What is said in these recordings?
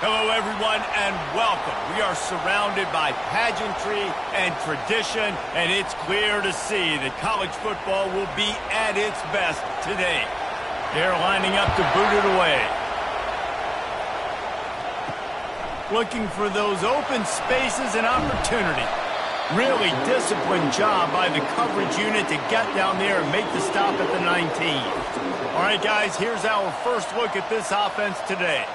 Hello, everyone, and welcome. We are surrounded by pageantry and tradition, and it's clear to see that college football will be at its best today. They're lining up to boot it away. Looking for those open spaces and opportunity. Really disciplined job by the coverage unit to get down there and make the stop at the 19. All right, guys, here's our first look at this offense today.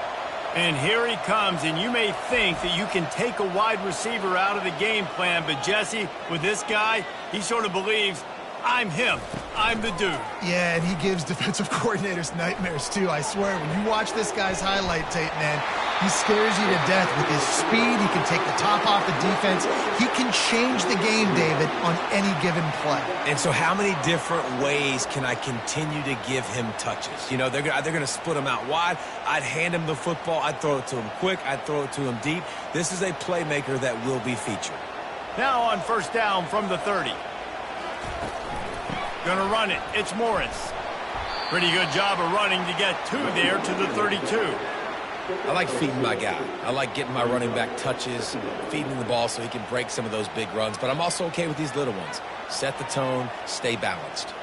And here he comes, and you may think that you can take a wide receiver out of the game plan, but Jesse, with this guy, he sort of believes, I'm him. I'm the dude. Yeah, and he gives defensive coordinators nightmares, too. I swear, when you watch this guy's highlight tape, man, he scares you to death with his speed. He can take the top off the defense. He can change the game, David, on any given play. And so how many different ways can I continue to give him touches? You know, they're going to split him out wide. I'd hand him the football. I'd throw it to him quick. I'd throw it to him deep. This is a playmaker that will be featured. Now on first down from the 30. Gonna run it. It's Morris. Pretty good job of running to get two there to the 32. I like feeding my guy. I like getting my running back touches, feeding the ball so he can break some of those big runs. But I'm also okay with these little ones. Set the tone, stay balanced.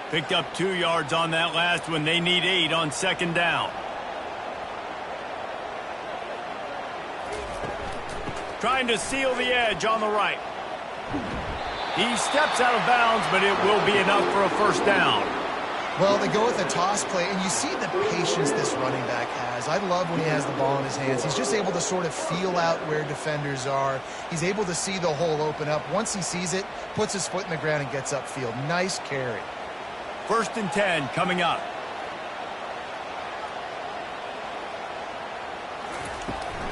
Picked up 2 yards on that last one. They need 8 on second down. Trying to seal the edge on the right. He steps out of bounds, but it will be enough for a first down. Well, they go with a toss play, and you see the patience this running back has. I love when he has the ball in his hands. He's just able to sort of feel out where defenders are. He's able to see the hole open up. Once he sees it, puts his foot in the ground and gets upfield. Nice carry. First and 10 coming up.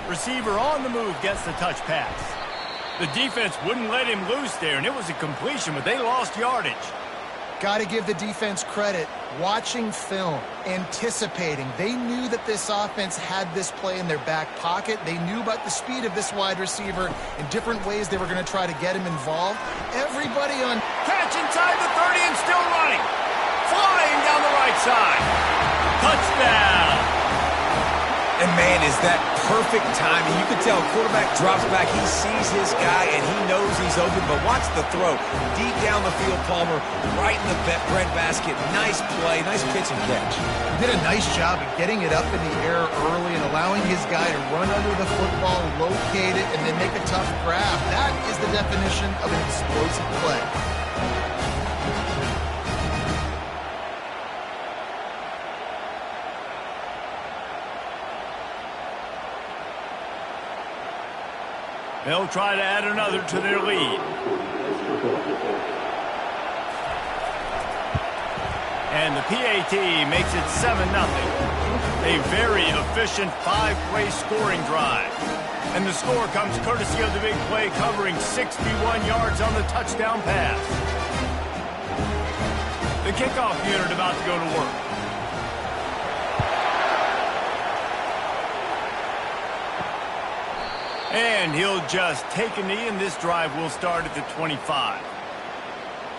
Receiver on the move gets the touch pass. The defense wouldn't let him loose there, and it was a completion, but they lost yardage. Got to give the defense credit. Watching film, anticipating. They knew that this offense had this play in their back pocket. They knew about the speed of this wide receiver and different ways they were going to try to get him involved. Everybody on catch inside the 30 and still running. Flying down the right side. Touchdown. And, man, is that perfect timing. You can tell quarterback drops back. He sees his guy, and he knows he's open. But watch the throw. Deep down the field, Palmer, right in the bread basket. Nice play, nice pitch and catch. He did a nice job of getting it up in the air early and allowing his guy to run under the football, locate it, and then make a tough grab. That is the definition of an explosive play. They'll try to add another to their lead. And the PAT makes it 7-0. A very efficient 5-play scoring drive. And the score comes courtesy of the big play covering 61 yards on the touchdown pass. The kickoff unit about to go to work. And he'll just take a knee, and this drive will start at the 25.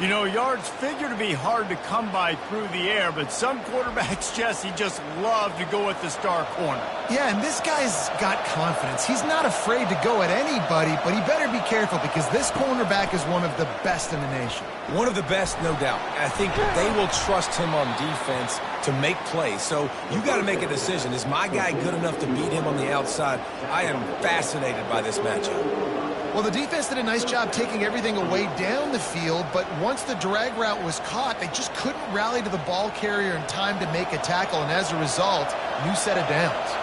You know, yards figure to be hard to come by through the air, but some quarterbacks, Jesse, just love to go at the star corner. Yeah, and this guy's got confidence. He's not afraid to go at anybody, but he better be careful because this cornerback is one of the best in the nation. One of the best, no doubt. I think they will trust him on defense to make plays. So you got to make a decision. Is my guy good enough to beat him on the outside? I am fascinated by this matchup. Well, the defense did a nice job taking everything away down the field, but once the drag route was caught, they just couldn't rally to the ball carrier in time to make a tackle, and as a result, new set of downs.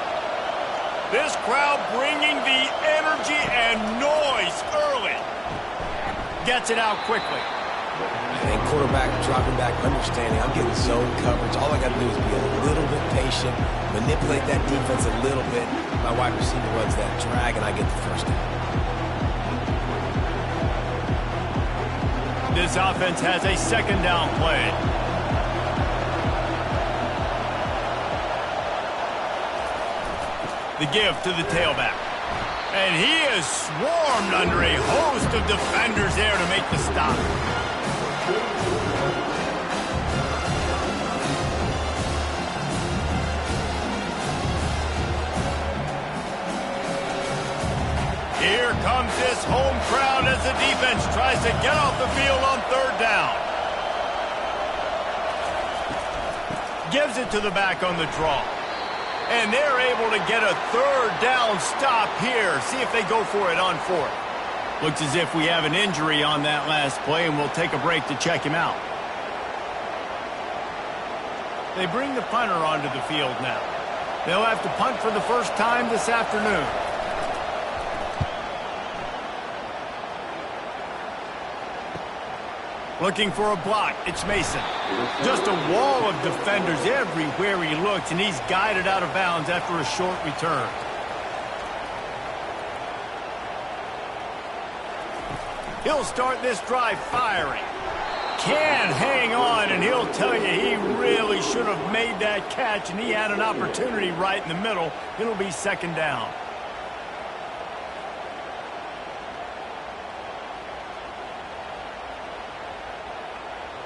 This crowd bringing the energy and noise early. Gets it out quickly. I think quarterback dropping back, understanding I'm getting zone coverage. All I got to do is be a little bit patient, manipulate that defense a little bit. My wide receiver runs that drag, and I get the first down. This offense has a second down play. The give to the tailback. And he is swarmed under a host of defenders there to make the stop. Here comes this home crowd as the defense tries to get off the field on third down. Gives it to the back on the draw. And they're able to get a third down stop here. See if they go for it on fourth. Looks as if we have an injury on that last play, and we'll take a break to check him out. They bring the punter onto the field now. They'll have to punt for the first time this afternoon. Looking for a block, it's Mason. Just a wall of defenders everywhere he looks, and he's guided out of bounds after a short return. He'll start this drive firing. Can hang on, and he'll tell you he really should have made that catch, and he had an opportunity right in the middle. It'll be second down.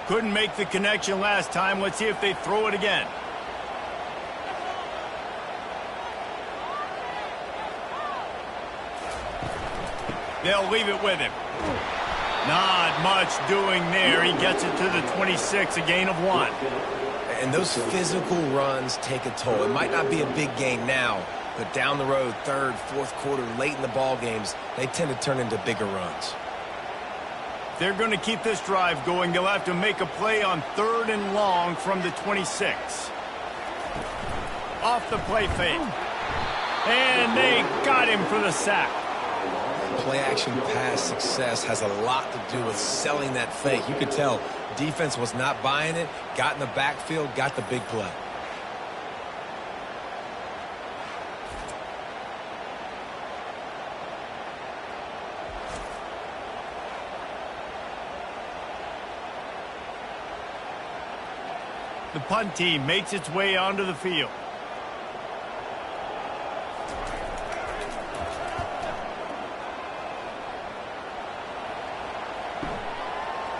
Couldn't make the connection last time. Let's see if they throw it again. They'll leave it with him. Not much doing there. He gets it to the 26, a gain of 1. And those physical runs take a toll. It might not be a big gain now, but down the road, third, fourth quarter, late in the ball games, they tend to turn into bigger runs. They're going to keep this drive going. They'll have to make a play on third and long from the 26. Off the play fake. And they got him for the sack. Play-action pass success has a lot to do with selling that fake. You could tell defense was not buying it, got in the backfield, got the big play. The punt team makes its way onto the field.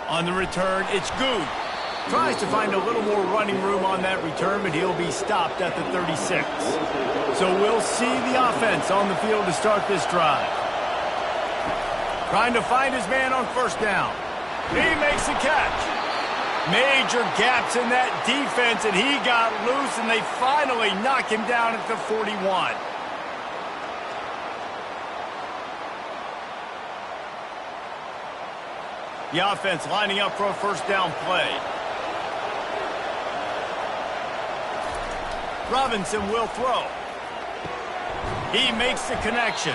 On the return, it's Good. Tries to find a little more running room on that return, but he'll be stopped at the 36. So we'll see the offense on the field to start this drive. Trying to find his man on first down. He makes the catch. Major gaps in that defense, and he got loose, and they finally knock him down at the 41. The offense lining up for a first down play. Robinson will throw. He makes the connection.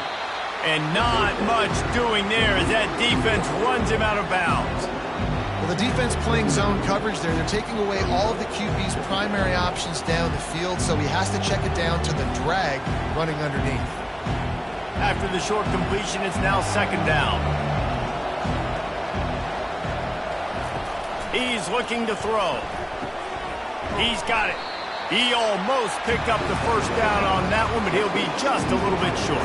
And not much doing there as that defense runs him out of bounds. Well, the defense playing zone coverage there. They're taking away all of the QB's primary options down the field, so he has to check it down to the drag running underneath. After the short completion, it's now second down. He's looking to throw. He's got it. He almost picked up the first down on that one, but he'll be just a little bit short.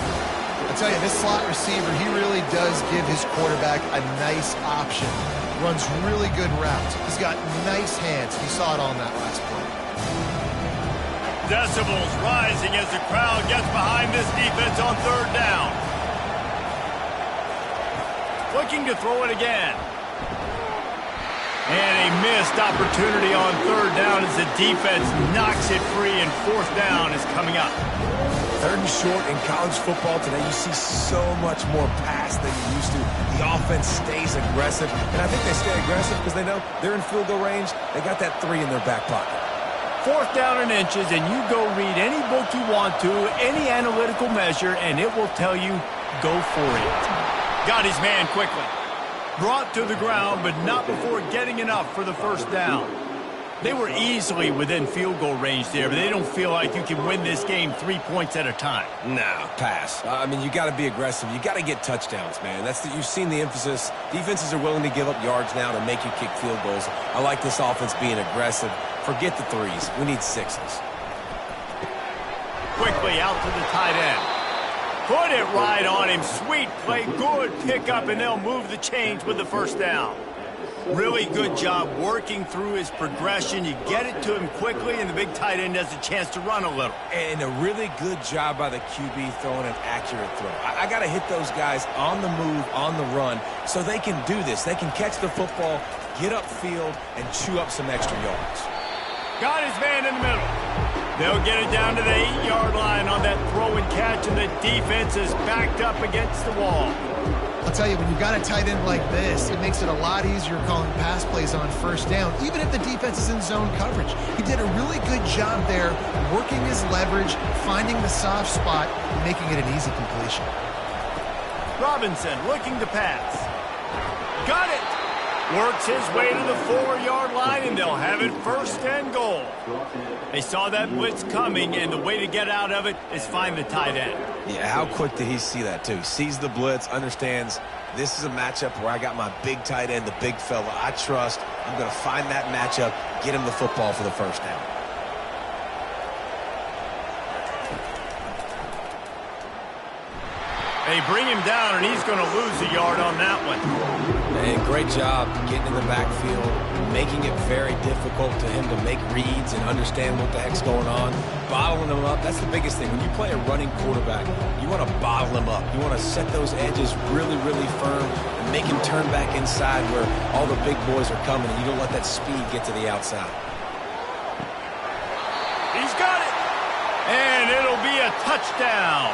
I tell you, this slot receiver, he really does give his quarterback a nice option. Runs really good routes. He's got nice hands. You saw it on that last play. Decibels rising as the crowd gets behind this defense on third down. Looking to throw it again. And a missed opportunity on third down as the defense knocks it free, and fourth down is coming up. Third and short in college football today, you see so much more pass than you used to. The offense stays aggressive, and I think they stay aggressive because they know they're in field goal range. They got that 3 in their back pocket. Fourth down and inches, and you go read any book you want to, any analytical measure, and it will tell you, go for it. Got his man quickly. Brought to the ground, but not before getting enough for the first down. They were easily within field goal range there, but they don't feel like you can win this game 3 points at a time. Nah, pass. I mean, you got to be aggressive. You got to get touchdowns, man. You've seen the emphasis. Defenses are willing to give up yards now to make you kick field goals. I like this offense being aggressive. Forget the 3s. We need 6s. Quickly out to the tight end. Put it right on him. Sweet play. Good pickup, and they'll move the chains with the first down. Really good job working through his progression. You get it to him quickly, and the big tight end has a chance to run a little. And a really good job by the QB throwing an accurate throw. I got to hit those guys on the move, on the run, so they can do this. They can catch the football, get upfield, and chew up some extra yards. Got his man in the middle. They'll get it down to the 8-yard line on that throw and catch, and the defense is backed up against the wall. I'll tell you, when you've got a tight end like this, it makes it a lot easier calling pass plays on first down, even if the defense is in zone coverage. He did a really good job there, working his leverage, finding the soft spot, and making it an easy completion. Robinson looking to pass. Got it! Works his way to the 4-yard line, and they'll have it first and goal. They saw that blitz coming, and the way to get out of it is find the tight end. Yeah, how quick did he see that, too? Sees the blitz, understands this is a matchup where I got my big tight end, the big fella I trust. I'm going to find that matchup, get him the football for the first down. They bring him down, and he's going to lose a yard on that one. Hey, great job getting in the backfield, making it very difficult to him to make reads and understand what the heck's going on. Bottling him up, that's the biggest thing. When you play a running quarterback, you want to bottle him up. You want to set those edges really, really firm and make him turn back inside where all the big boys are coming, and you don't let that speed get to the outside. He's got it, and it'll be a touchdown.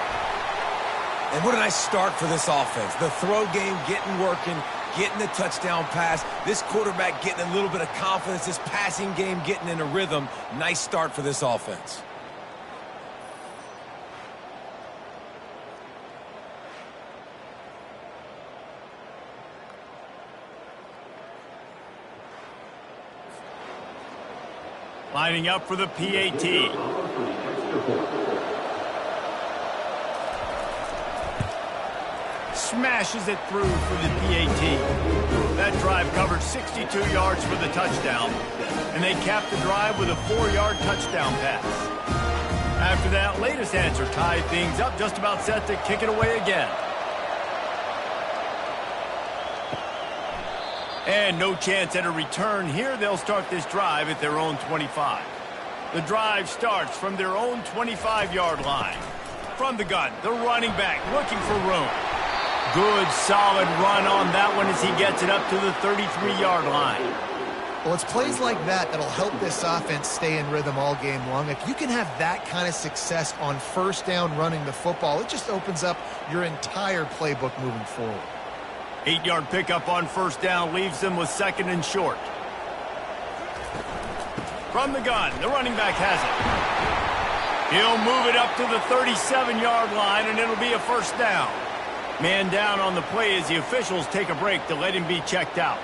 And what a nice start for this offense. The throw game getting working, getting the touchdown pass. This quarterback getting a little bit of confidence. This passing game getting in a rhythm. Nice start for this offense. Lining up for the PAT. Smashes it through for the PAT. That drive covered 62 yards for the touchdown, and they capped the drive with a 4-yard touchdown pass. After that latest answer tied things up, just about set to kick it away again. And no chance at a return here. They'll start this drive at their own 25. The drive starts from their own 25-yard line. From the gun, the running back looking for room. Good, solid run on that one as he gets it up to the 33-yard line. Well, it's plays like that that'll help this offense stay in rhythm all game long. If you can have that kind of success on first down running the football, it just opens up your entire playbook moving forward. 8-yard pickup on first down leaves them with second and short. From the gun, the running back has it. He'll move it up to the 37-yard line, and it'll be a first down. Man down on the play as the officials take a break to let him be checked out.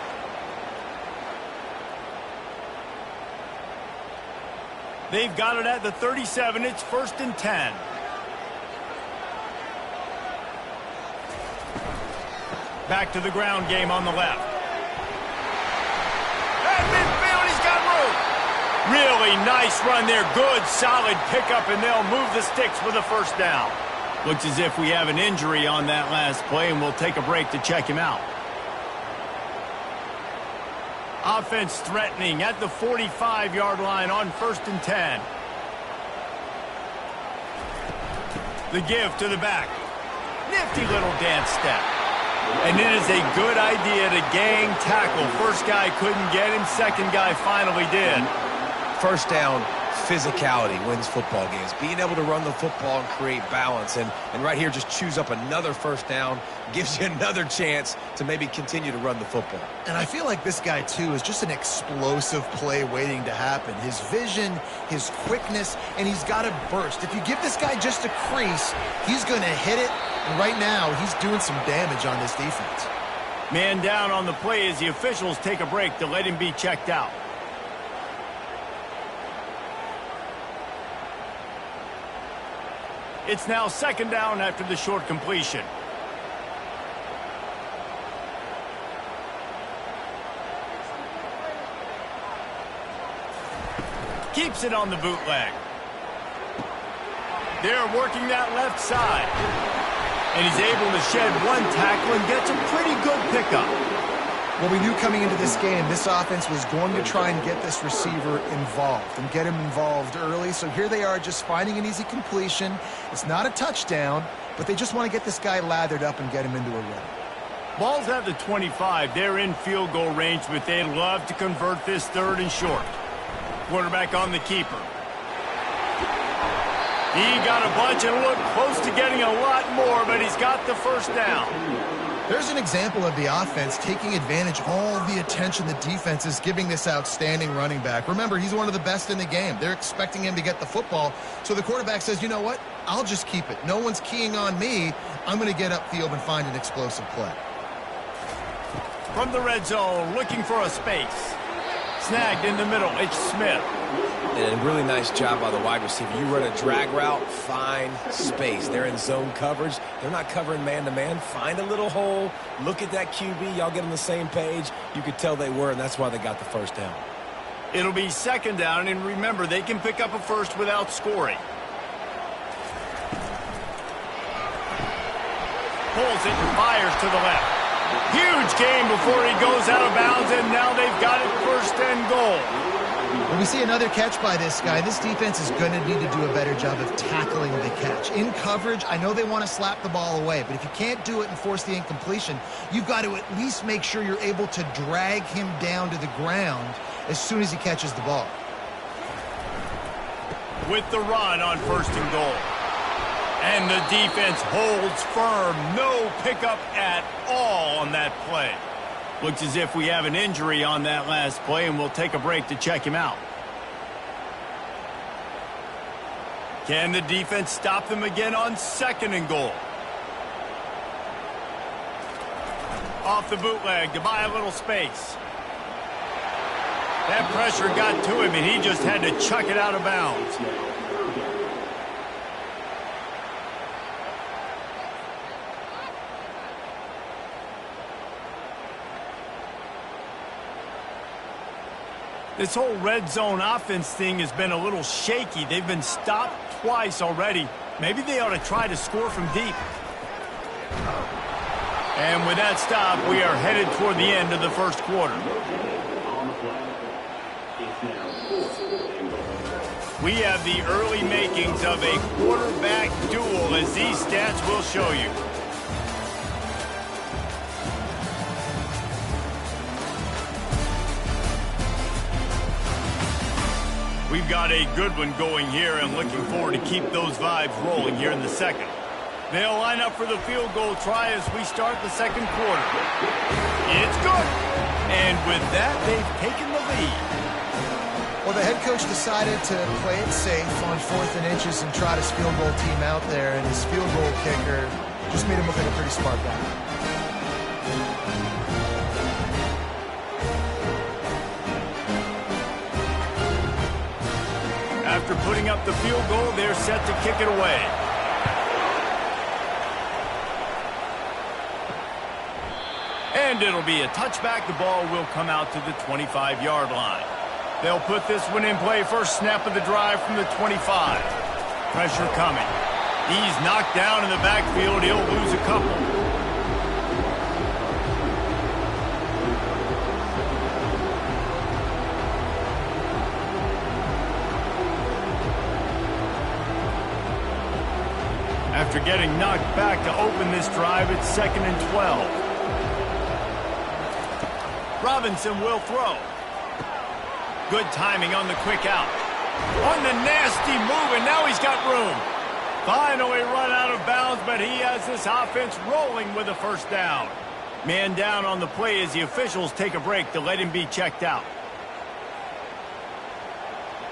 They've got it at the 37. It's first and 10. Back to the ground game on the left. At midfield, he's got room. Really nice run there. Good, solid pickup, and they'll move the sticks for the first down. Looks as if we have an injury on that last play, and we'll take a break to check him out. Offense threatening at the 45-yard line on first and 10. The give to the back. Nifty little dance step. And it is a good idea to gang tackle. First guy couldn't get him. Second guy finally did. First down, physicality wins football games. Being able to run the football and create balance. And right here, just choose up another first down. Gives you another chance to maybe continue to run the football. And I feel like this guy, too, is just an explosive play waiting to happen. His vision, his quickness, and he's got a burst. If you give this guy just a crease, he's going to hit it. And right now, he's doing some damage on this defense. Man down on the play as the officials take a break to let him be checked out. It's now second down after the short completion. Keeps it on the bootleg. They're working that left side. And he's able to shed one tackle and gets a pretty good pickup. Well, we knew coming into this game, this offense was going to try and get this receiver involved and get him involved early. So here they are just finding an easy completion. It's not a touchdown, but they just want to get this guy lathered up and get him into a run. Ball's at the 25. They're in field goal range, but they'd love to convert this 3rd and short. Quarterback on the keeper. He got a bunch and looked close to getting a lot more, but he's got the first down. There's an example of the offense taking advantage of all the attention the defense is giving this outstanding running back. Remember, he's one of the best in the game. They're expecting him to get the football. So the quarterback says, you know what? I'll just keep it. No one's keying on me. I'm going to get upfield and find an explosive play. From the red zone, looking for a space. Snagged in the middle, it's Smith. And a really nice job by the wide receiver. You run a drag route, find space. They're in zone coverage. They're not covering man-to-man. Find a little hole. Look at that QB. Y'all get on the same page. You could tell they were, and that's why they got the first down. It'll be 2nd down, and remember, they can pick up a first without scoring. Pulls it and fires to the left. Huge gain before he goes out of bounds, and now they've got it 1st and goal. When we see another catch by this guy, this defense is going to need to do a better job of tackling the catch. In coverage, I know they want to slap the ball away, but if you can't do it and force the incompletion, you've got to at least make sure you're able to drag him down to the ground as soon as he catches the ball. With the run on 1st and goal. And the defense holds firm. No pickup at all on that play. Looks as if we have an injury on that last play, and we'll take a break to check him out. Can the defense stop them again on 2nd and goal? Off the bootleg to buy a little space. That pressure got to him, and he just had to chuck it out of bounds. This whole red zone offense thing has been a little shaky. They've been stopped twice already. Maybe they ought to try to score from deep. And with that stop, we are headed toward the end of the 1st quarter. We have the early makings of a quarterback duel, as these stats will show you. We've got a good one going here, and looking forward to keep those vibes rolling here in the 2nd. They'll line up for the field goal try as we start the 2nd quarter. It's good. And with that, they've taken the lead. Well, the head coach decided to play it safe on 4th and inches and trot his field goal team out there, and his field goal kicker just made him look like a pretty smart guy. After putting up the field goal, they're set to kick it away. And it'll be a touchback. The ball will come out to the 25-yard line. They'll put this one in play. First snap of the drive from the 25. Pressure coming. He's knocked down in the backfield. He'll lose a couple. After getting knocked back to open this drive, it's 2nd and 12. Robinson will throw. Good timing on the quick out. On the nasty move, and now he's got room. Finally run out of bounds, but he has this offense rolling with a 1st down. Man down on the play as the officials take a break to let him be checked out.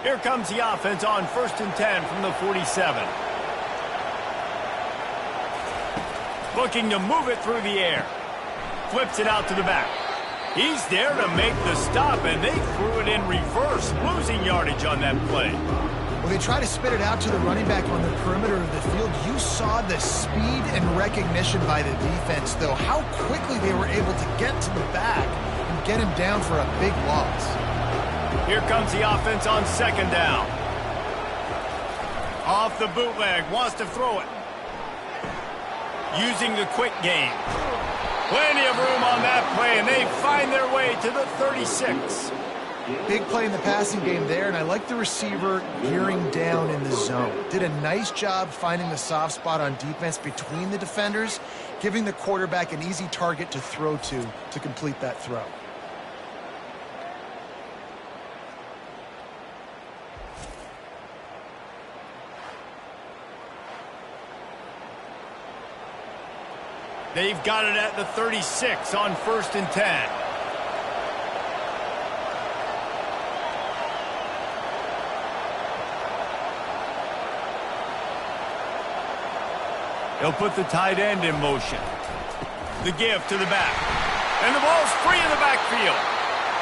Here comes the offense on 1st and 10 from the 47. Looking to move it through the air. Flips it out to the back. He's there to make the stop, and they threw it in reverse, losing yardage on that play. Well, they try to spit it out to the running back on the perimeter of the field. You saw the speed and recognition by the defense, though, how quickly they were able to get to the back and get him down for a big loss. Here comes the offense on 2nd down. Off the bootleg, wants to throw it. Using the quick game. Plenty of room on that play, and they find their way to the 36. Big play in the passing game there, and I like the receiver gearing down in the zone. Did a nice job finding the soft spot on defense between the defenders, giving the quarterback an easy target to throw to complete that throw. They've got it at the 36 on 1st and 10. He'll put the tight end in motion. The give to the back. And the ball's free in the backfield.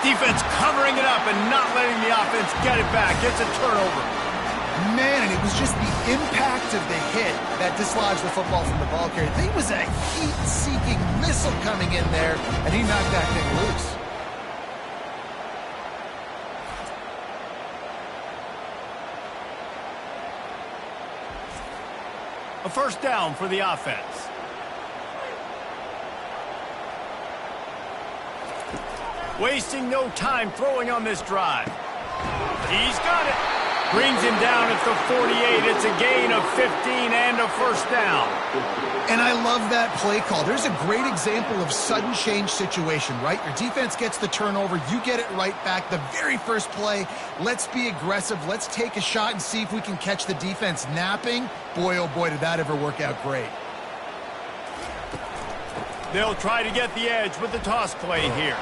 Defense covering it up and not letting the offense get it back. It's a turnover. Man, and it was just the impact of the hit that dislodged the football from the ball carrier. I think it was a heat-seeking missile coming in there, and he knocked that thing loose. A first down for the offense. Wasting no time throwing on this drive. He's got it. Brings him down at the 48. It's a gain of 15 and a first down. And I love that play call. There's a great example of sudden change situation, right? Your defense gets the turnover. You get it right back. The very first play, let's be aggressive. Let's take a shot and see if we can catch the defense napping. Boy, oh boy, did that ever work out great. They'll try to get the edge with the toss play here.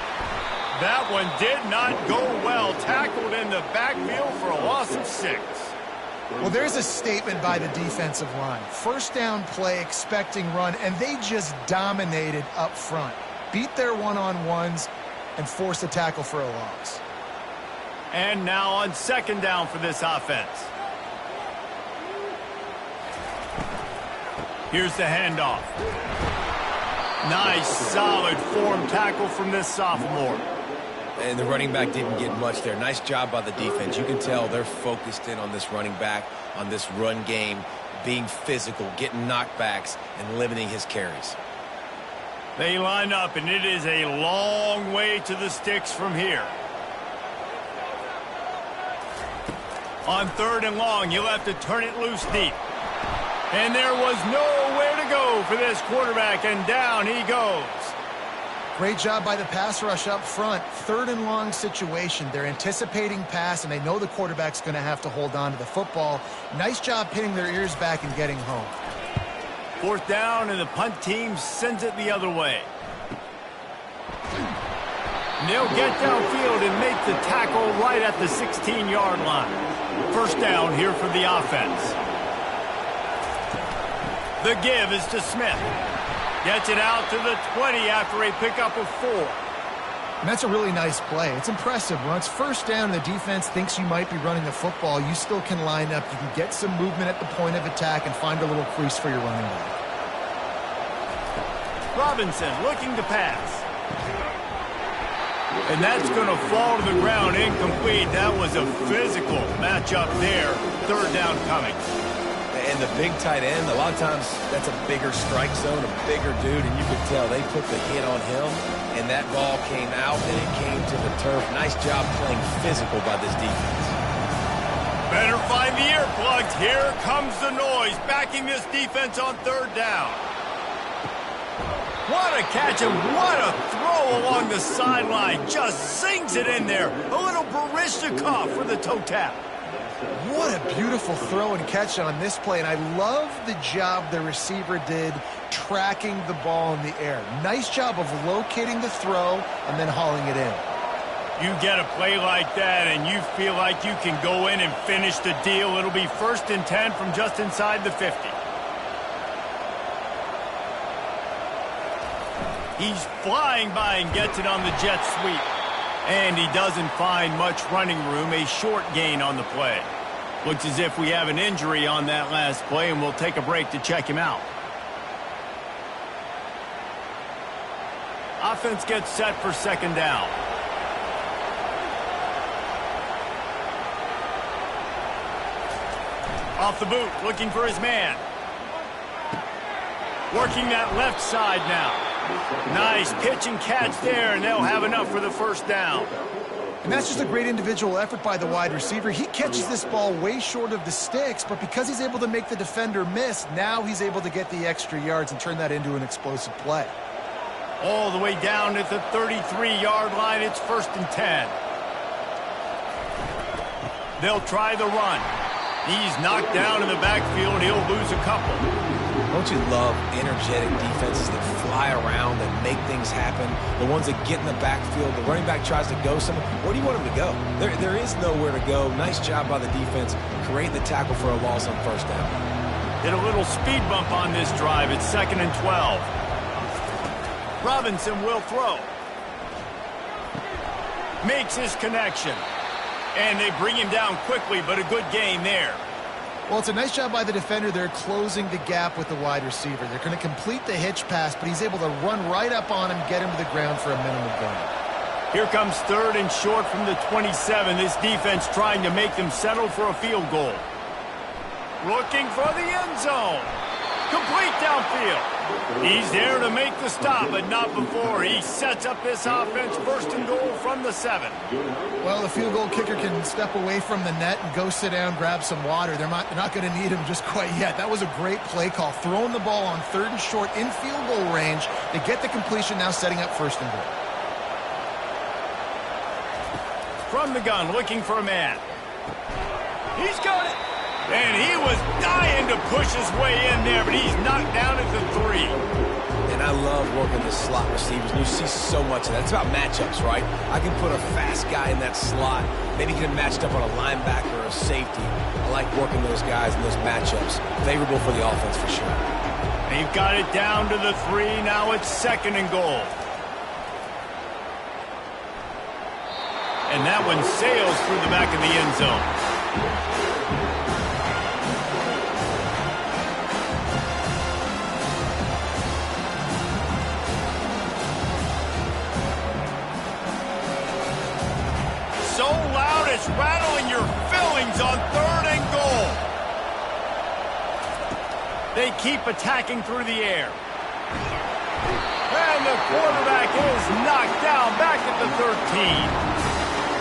That one did not go well. Tackled in the backfield for a loss of 6. Well, there's a statement by the defensive line. First down play, expecting run, and they just dominated up front. Beat their one-on-ones and forced a tackle for a loss. And now on 2nd down for this offense. Here's the handoff. Nice, solid form tackle from this sophomore. And the running back didn't get much there. Nice job by the defense. You can tell they're focused in on this running back, on this run game, being physical, getting knockbacks, and limiting his carries. They line up, and it is a long way to the sticks from here. On 3rd and long, he'll have to turn it loose deep. And there was nowhere to go for this quarterback, and down he goes. Great job by the pass rush up front. 3rd and long situation. They're anticipating pass, and they know the quarterback's going to have to hold on to the football. Nice job pinning their ears back and getting home. 4th down, and the punt team sends it the other way. And they'll get downfield and make the tackle right at the 16-yard line. First down here for the offense. The give is to Smith. Gets it out to the 20 after a pickup of 4. And that's a really nice play. It's impressive. When it's first down and the defense thinks you might be running the football, you still can line up. You can get some movement at the point of attack and find a little crease for your running back. Robinson looking to pass. And that's going to fall to the ground incomplete. That was a physical matchup there. 3rd down coming. And the big tight end, a lot of times that's a bigger strike zone, a bigger dude, and you could tell they put the hit on him, and that ball came out, and it came to the turf. Nice job playing physical by this defense. Better find the earplugs. Here comes the noise, backing this defense on 3rd down. What a catch, and what a throw along the sideline. Just sings it in there. A little Barishnikov for the toe tap. What a beautiful throw and catch on this play, and I love the job the receiver did tracking the ball in the air. Nice job of locating the throw and then hauling it in. You get a play like that and you feel like you can go in and finish the deal. It'll be 1st and 10 from just inside the 50. He's flying by and gets it on the jet sweep. And he doesn't find much running room, a short gain on the play. Looks as if we have an injury on that last play, and we'll take a break to check him out. Offense gets set for 2nd down. Off the boot, looking for his man. Working that left side now. Nice pitch and catch there, and they'll have enough for the first down. And that's just a great individual effort by the wide receiver. He catches this ball way short of the sticks, but because he's able to make the defender miss, now he's able to get the extra yards and turn that into an explosive play. All the way down at the 33-yard line, it's 1st and 10. They'll try the run. He's knocked down in the backfield. He'll lose a couple. Don't you love energetic defenses that fly around and make things happen? The ones that get in the backfield, the running back tries to go somewhere. Where do you want him to go? There is nowhere to go. Nice job by the defense, creating the tackle for a loss on 1st down. Hit a little speed bump on this drive. It's 2nd and 12. Robinson will throw. Makes his connection. And they bring him down quickly, but a good gain there. Well, it's a nice job by the defender. They're closing the gap with the wide receiver. They're going to complete the hitch pass, but he's able to run right up on him, get him to the ground for a minimum gain. Here comes 3rd and short from the 27. This defense trying to make them settle for a field goal. Looking for the end zone. Complete downfield. He's there to make the stop, but not before he sets up this offense. 1st and goal from the 7. Well, the field goal kicker can step away from the net and go sit down, grab some water. They're not going to need him just quite yet. That was a great play call. Throwing the ball on 3rd and short in field goal range. They get the completion, now setting up 1st and goal. From the gun, looking for a man. He's got it. And he was dying to push his way in there, but he's knocked down at the 3. And I love working the slot receivers. And you see so much of that. It's about matchups, right? I can put a fast guy in that slot. Maybe get him matched up on a linebacker or a safety. I like working those guys in those matchups. Favorable for the offense for sure. They've got it down to the 3. Now it's 2nd and goal. And that one sails through the back of the end zone. So loud it's rattling your fillings on 3rd and goal. They keep attacking through the air. And the quarterback is knocked down back at the 13.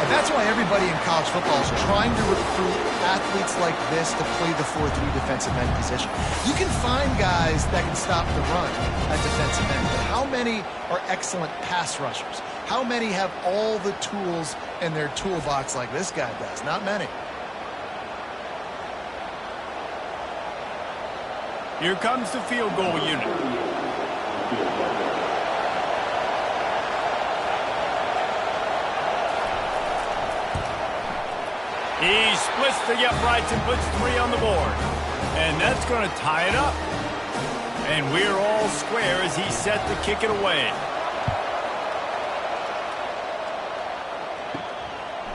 And that's why everybody in college football is trying to recruit athletes like this to play the 4-3 defensive end position. You can find guys that can stop the run at defensive end, but how many are excellent pass rushers? How many have all the tools in their toolbox like this guy does? Not many. Here comes the field goal unit. He splits the uprights and puts 3 on the board. And that's going to tie it up. And we're all square as he's set to kick it away.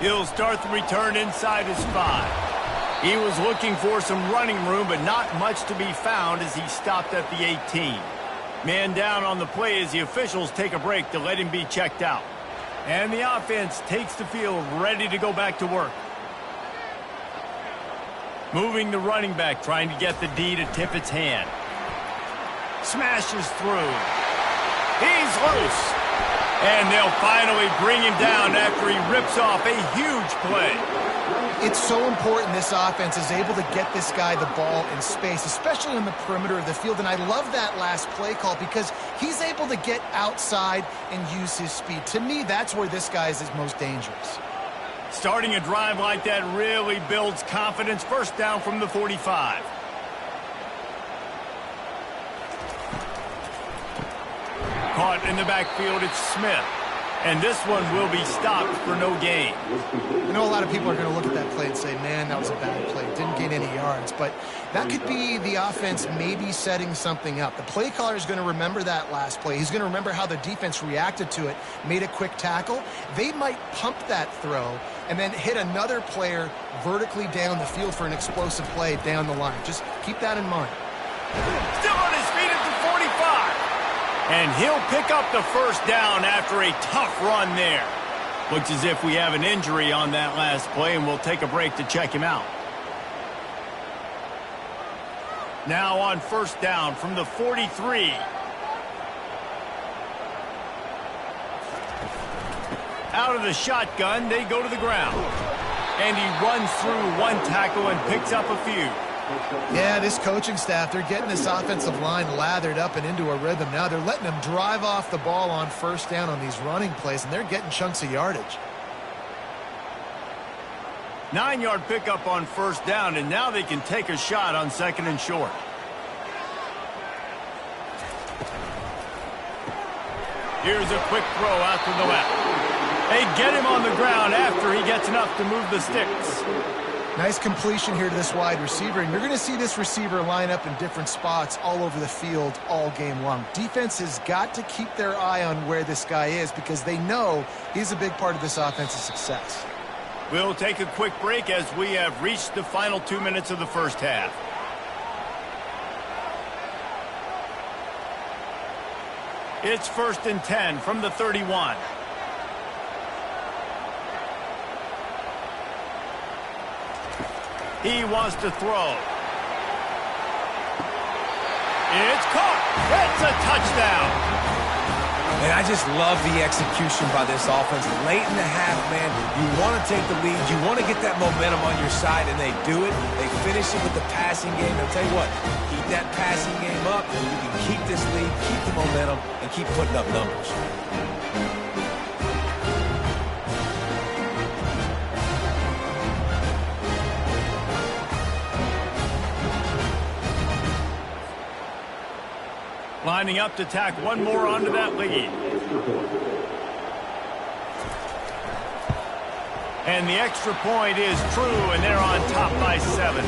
He'll start the return inside his 5. He was looking for some running room, but not much to be found as he stopped at the 18. Man down on the play as the officials take a break to let him be checked out. And the offense takes the field ready to go back to work. Moving the running back, trying to get the D to tip its hand. Smashes through. He's loose. And they'll finally bring him down after he rips off a huge play. It's so important this offense is able to get this guy the ball in space, especially on the perimeter of the field. And I love that last play call because he's able to get outside and use his speed. To me, that's where this guy is most dangerous. Starting a drive like that really builds confidence. 1st down from the 45. Caught in the backfield, it's Smith. And this one will be stopped for no gain. I know a lot of people are going to look at that play and say, man, that was a bad play. Didn't gain any yards. But that could be the offense maybe setting something up. The play caller is going to remember that last play. He's going to remember how the defense reacted to it, made a quick tackle. They might pump that throw and then hit another player vertically down the field for an explosive play down the line. Just keep that in mind. Still on his feet at the 45. And he'll pick up the 1st down after a tough run there. Looks as if we have an injury on that last play, and we'll take a break to check him out. Now on 1st down from the 43. Out of the shotgun, they go to the ground. And he runs through one tackle and picks up a few. Yeah, this coaching staff, they're getting this offensive line lathered up and into a rhythm. Now they're letting them drive off the ball on first down on these running plays, and they're getting chunks of yardage. 9-yard pickup on first down, and now they can take a shot on second and short. Here's a quick throw out to the left. They get him on the ground after he gets enough to move the sticks. Nice completion here to this wide receiver, and you're going to see this receiver line up in different spots all over the field all game long. Defense has got to keep their eye on where this guy is because they know he's a big part of this offense's success. We'll take a quick break as we have reached the final 2 minutes of the first half. It's 1st and 10 from the 31. He wants to throw. It's caught. It's a touchdown. And I just love the execution by this offense. Late in the half, man, you want to take the lead. You want to get that momentum on your side, and they do it. They finish it with the passing game. I'll tell you what, keep that passing game up. You can keep this lead, keep the momentum, and keep putting up numbers. Lining up to tack one more onto that lead. And the extra point is true, and they're on top by 7.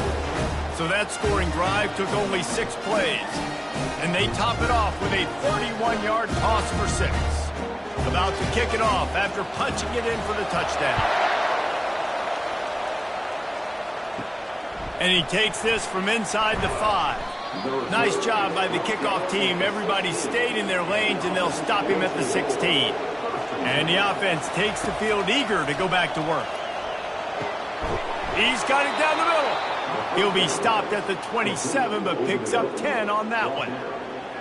So that scoring drive took only 6 plays. And they top it off with a 31-yard toss for 6. About to kick it off after punching it in for the touchdown. And he takes this from inside the 5. Nice job by the kickoff team. Everybody stayed in their lanes, and they'll stop him at the 16. And the offense takes the field eager to go back to work. He's got it down the middle. He'll be stopped at the 27, but picks up 10 on that one.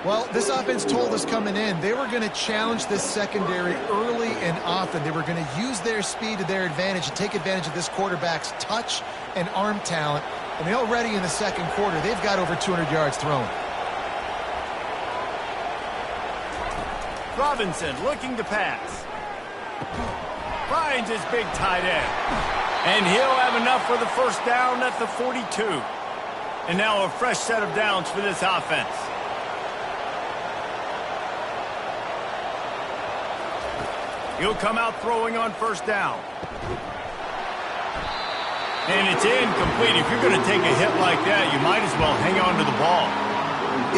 Well, this offense told us coming in they were going to challenge this secondary early and often. They were going to use their speed to their advantage and take advantage of this quarterback's touch and arm talent. And already in the second quarter, they've got over 200 yards thrown. Robinson looking to pass. Finds his big tight end. And he'll have enough for the first down at the 42. And now a fresh set of downs for this offense. He'll come out throwing on first down. And it's incomplete. If you're going to take a hit like that, you might as well hang on to the ball.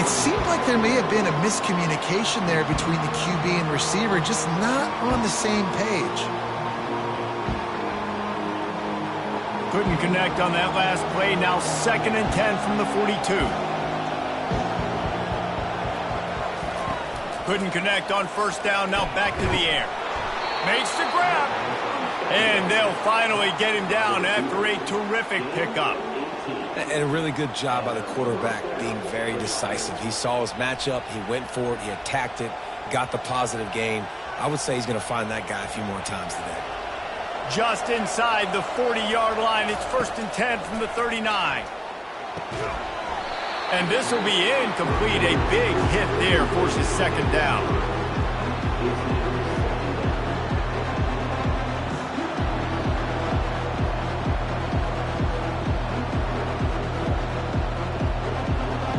It seemed like there may have been a miscommunication there between the QB and receiver, just not on the same page. Couldn't connect on that last play. Now 2nd and 10 from the 42. Couldn't connect on first down. Now back to the air. Makes the grab. And they'll finally get him down after a terrific pickup. And a really good job by the quarterback being very decisive. He saw his matchup. He went for it. He attacked it. Got the positive gain. I would say he's going to find that guy a few more times today. Just inside the 40-yard line. It's 1st and 10 from the 39. And this will be incomplete. A big hit there forces second down.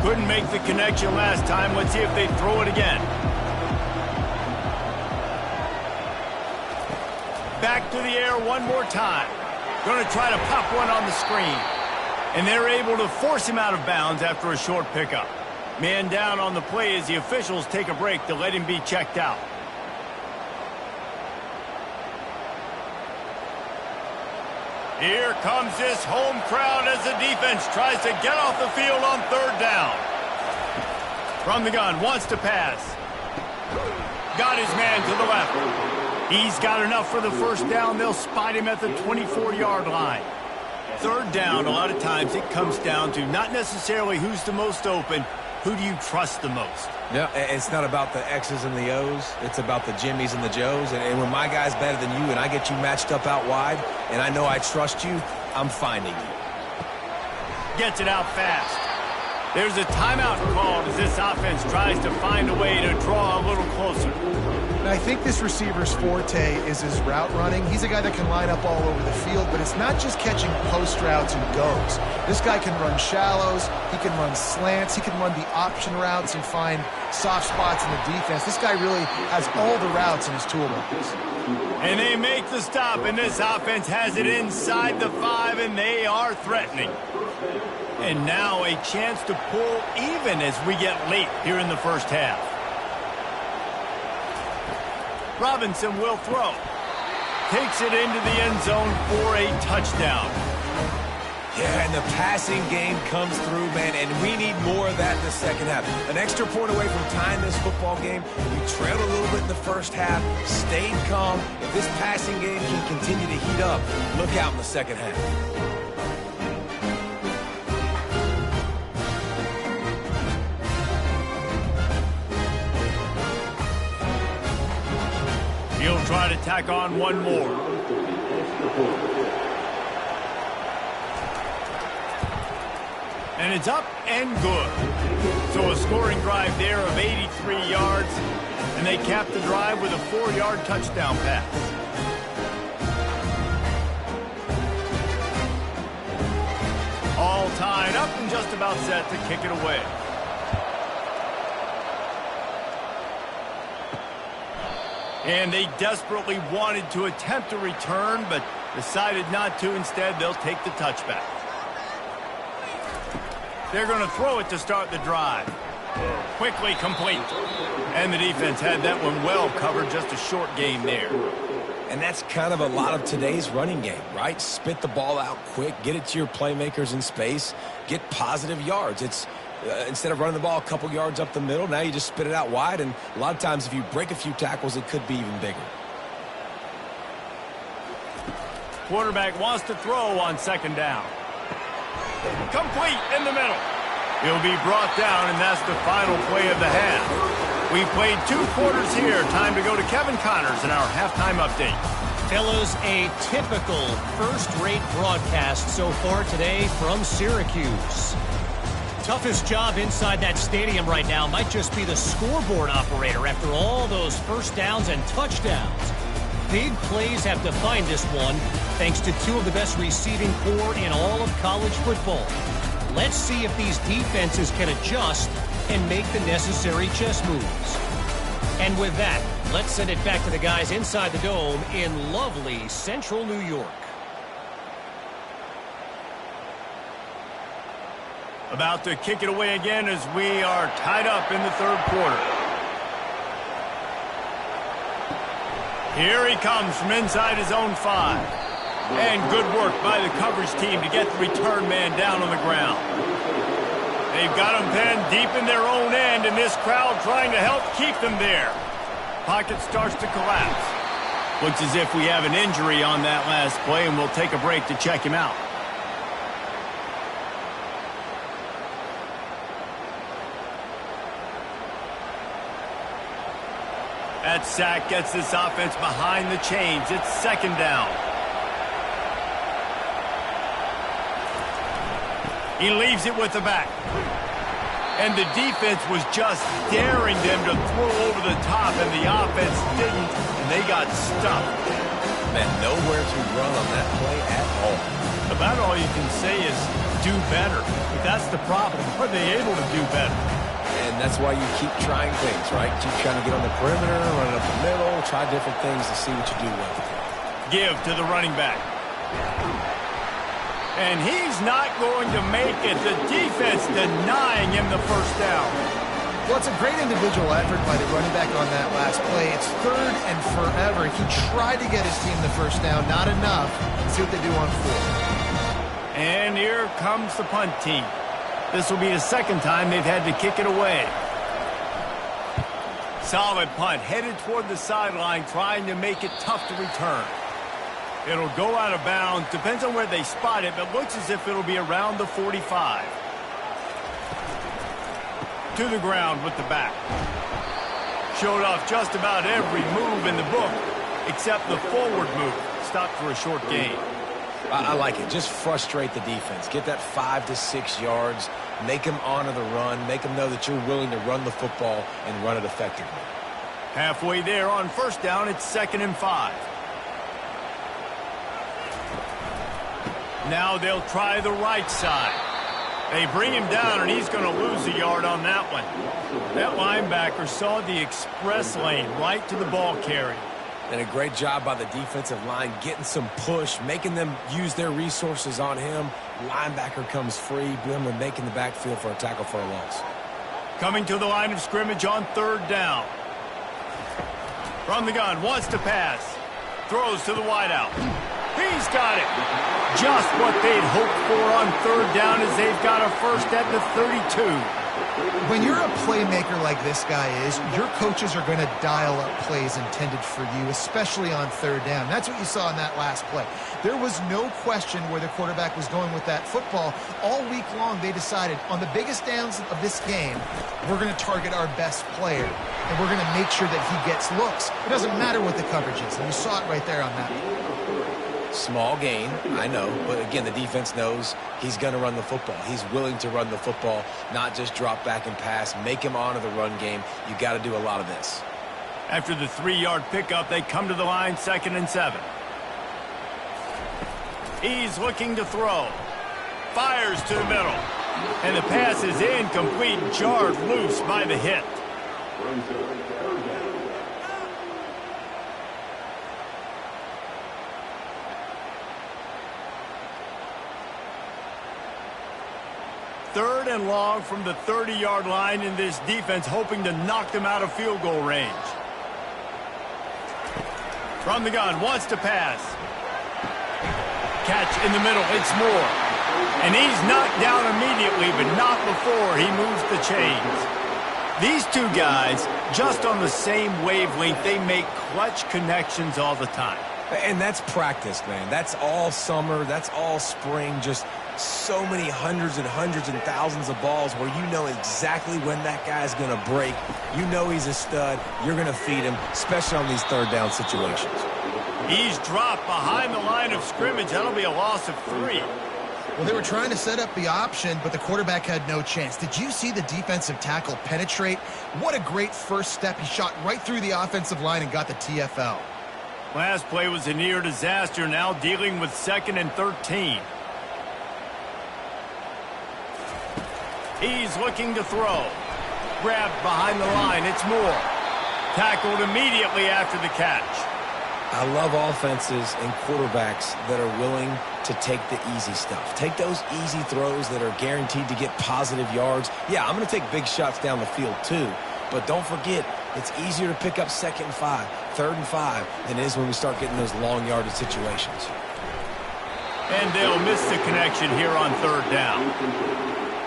Couldn't make the connection last time. Let's see if they throw it again. Back to the air one more time. Going to try to pop one on the screen. And they're able to force him out of bounds after a short pickup. Man down on the play as the officials take a break to let him be checked out. Here comes this home crowd as the defense tries to get off the field on 3rd down. From the gun, wants to pass. Got his man to the left. He's got enough for the first down. They'll spot him at the 24-yard line. 3rd down, a lot of times it comes down to not necessarily who's the most open, who do you trust the most? No, it's not about the X's and the O's. It's about the Jimmies and the Joes. And when my guy's better than you and I get you matched up out wide and I know I trust you, I'm finding you. Gets it out fast. There's a timeout called as this offense tries to find a way to draw a little closer. And I think this receiver's forte is his route running. He's a guy that can line up all over the field, but it's not just catching post routes and goes. This guy can run shallows, he can run slants, he can run the option routes and find soft spots in the defense. This guy really has all the routes in his toolbox. And they make the stop, and this offense has it inside the 5, and they are threatening. And now a chance to pull even as we get late here in the first half. Robinson will throw. Takes it into the end zone for a touchdown. Yeah, and the passing game comes through, man, and we need more of that in the second half. An extra point away from tying this football game. We trailed a little bit in the first half, stayed calm. If this passing game can continue to heat up, look out in the second half. He'll try to tack on one more. And it's up and good. So a scoring drive there of 83 yards. And they cap the drive with a 4-yard touchdown pass. All tied up and just about set to kick it away. And they desperately wanted to attempt a return, but decided not to. Instead, they'll take the touchback. They're going to throw it to start the drive. Quickly complete. And the defense had that one well covered, just a short game there. And that's kind of a lot of today's running game, right? Spit the ball out quick, get it to your playmakers in space, get positive yards. It's instead of running the ball a couple yards up the middle, now you just spit it out wide, and a lot of times if you break a few tackles, it could be even bigger. Quarterback wants to throw on second down. Complete in the middle. He'll be brought down, and that's the final play of the half. We played 2 quarters here. Time to go to Kevin Connors in our halftime update. Fellas, a typical first-rate broadcast so far today from Syracuse. Toughest job inside that stadium right now might just be the scoreboard operator after all those first downs and touchdowns. Big plays have defined this one, thanks to 2 of the best receiving corps in all of college football. Let's see if these defenses can adjust and make the necessary chess moves. And with that, let's send it back to the guys inside the dome in lovely central New York. About to kick it away again as we are tied up in the third quarter. Here he comes from inside his own 5. And good work by the coverage team to get the return man down on the ground. They've got him pinned deep in their own end, and this crowd trying to help keep them there. Pocket starts to collapse. Looks as if we have an injury on that last play, and we'll take a break to check him out. That sack gets this offense behind the chains. It's second down. He leaves it with the back. And the defense was just daring them to throw over the top, and the offense didn't, and they got stuck. Man, nowhere to run on that play at all. About all you can say is do better. But that's the problem. Are they able to do better? And that's why you keep trying things, right? Keep trying to get on the perimeter, run it up the middle, try different things to see what you do well. Give to the running back. And he's not going to make it. The defense denying him the first down. Well, it's a great individual effort by the running back on that last play. It's third and forever. He tried to get his team the first down. Not enough. Let's see what they do on 4. And here comes the punt team. This will be the second time they've had to kick it away. Solid punt, headed toward the sideline, trying to make it tough to return. It'll go out of bounds. Depends on where they spot it, but looks as if it'll be around the 45. to the ground with the back. Showed off just about every move in the book except the forward move. Stopped for a short gain. I like it. Just frustrate the defense. Get that 5 to 6 yards. Make them honor the run. Make them know that you're willing to run the football and run it effectively. Halfway there on first down, it's 2nd and 5. Now they'll try the right side. They bring him down, and he's going to lose a yard on that one. That linebacker saw the express lane right to the ball carrier. And a great job by the defensive line getting some push, making them use their resources on him. Linebacker comes free, boom, and making the backfield for a tackle for a loss. Coming to the line of scrimmage on 3rd down. From the gun, wants to pass. Throws to the wideout. He's got it. Just what they'd hoped for on 3rd down as they've got a first at the 32. When you're a playmaker like this guy is, your coaches are going to dial up plays intended for you, especially on 3rd down. That's what you saw in that last play. There was no question where the quarterback was going with that football. All week long, they decided on the biggest downs of this game, we're going to target our best player, and we're going to make sure that he gets looks. It doesn't matter what the coverage is, and you saw it right there on that one. Small gain, I know, but again, the defense knows he's going to run the football. He's willing to run the football, not just drop back and pass, make him honor the run game. You got to do a lot of this. After the 3-yard pickup, they come to the line, 2nd and 7. He's looking to throw. Fires to the middle. And the pass is incomplete, jarred loose by the hit. Third and long from the 30-yard line in this defense, hoping to knock them out of field goal range. From the gun, wants to pass. Catch in the middle, it's Moore. And he's knocked down immediately, but not before he moves the chains. These two guys, just on the same wavelength, they make clutch connections all the time. And that's practice, man. That's all summer. That's all spring. Just so many hundreds and thousands of balls where you know exactly when that guy's going to break. You know he's a stud. You're going to feed him, especially on these 3rd down situations. He's dropped behind the line of scrimmage. That'll be a loss of 3. Well, they were trying to set up the option, but the quarterback had no chance. Did you see the defensive tackle penetrate? What a great first step. He shot right through the offensive line and got the TFL. Last play was a near disaster, now dealing with 2nd and 13. He's looking to throw. Grabbed behind the line, it's Moore. Tackled immediately after the catch. I love offenses and quarterbacks that are willing to take the easy stuff. Take those easy throws that are guaranteed to get positive yards. Yeah, I'm going to take big shots down the field too, but don't forget, it's easier to pick up 2nd and 5, 3rd and 5 than it is when we start getting those long yardage situations. And they'll miss the connection here on 3rd down.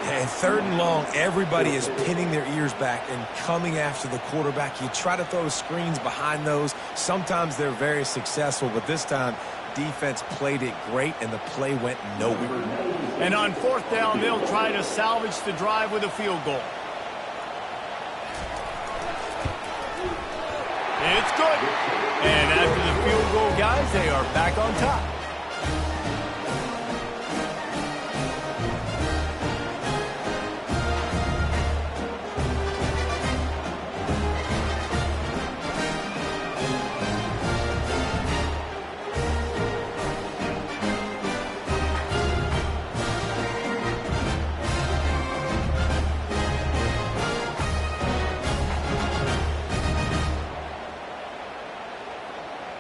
And 3rd and long, everybody is pinning their ears back and coming after the quarterback. You try to throw screens behind those. Sometimes they're very successful, but this time, defense played it great, and the play went nowhere. And on 4th down, they'll try to salvage the drive with a field goal. It's good. And after the field goal, guys, they are back on top.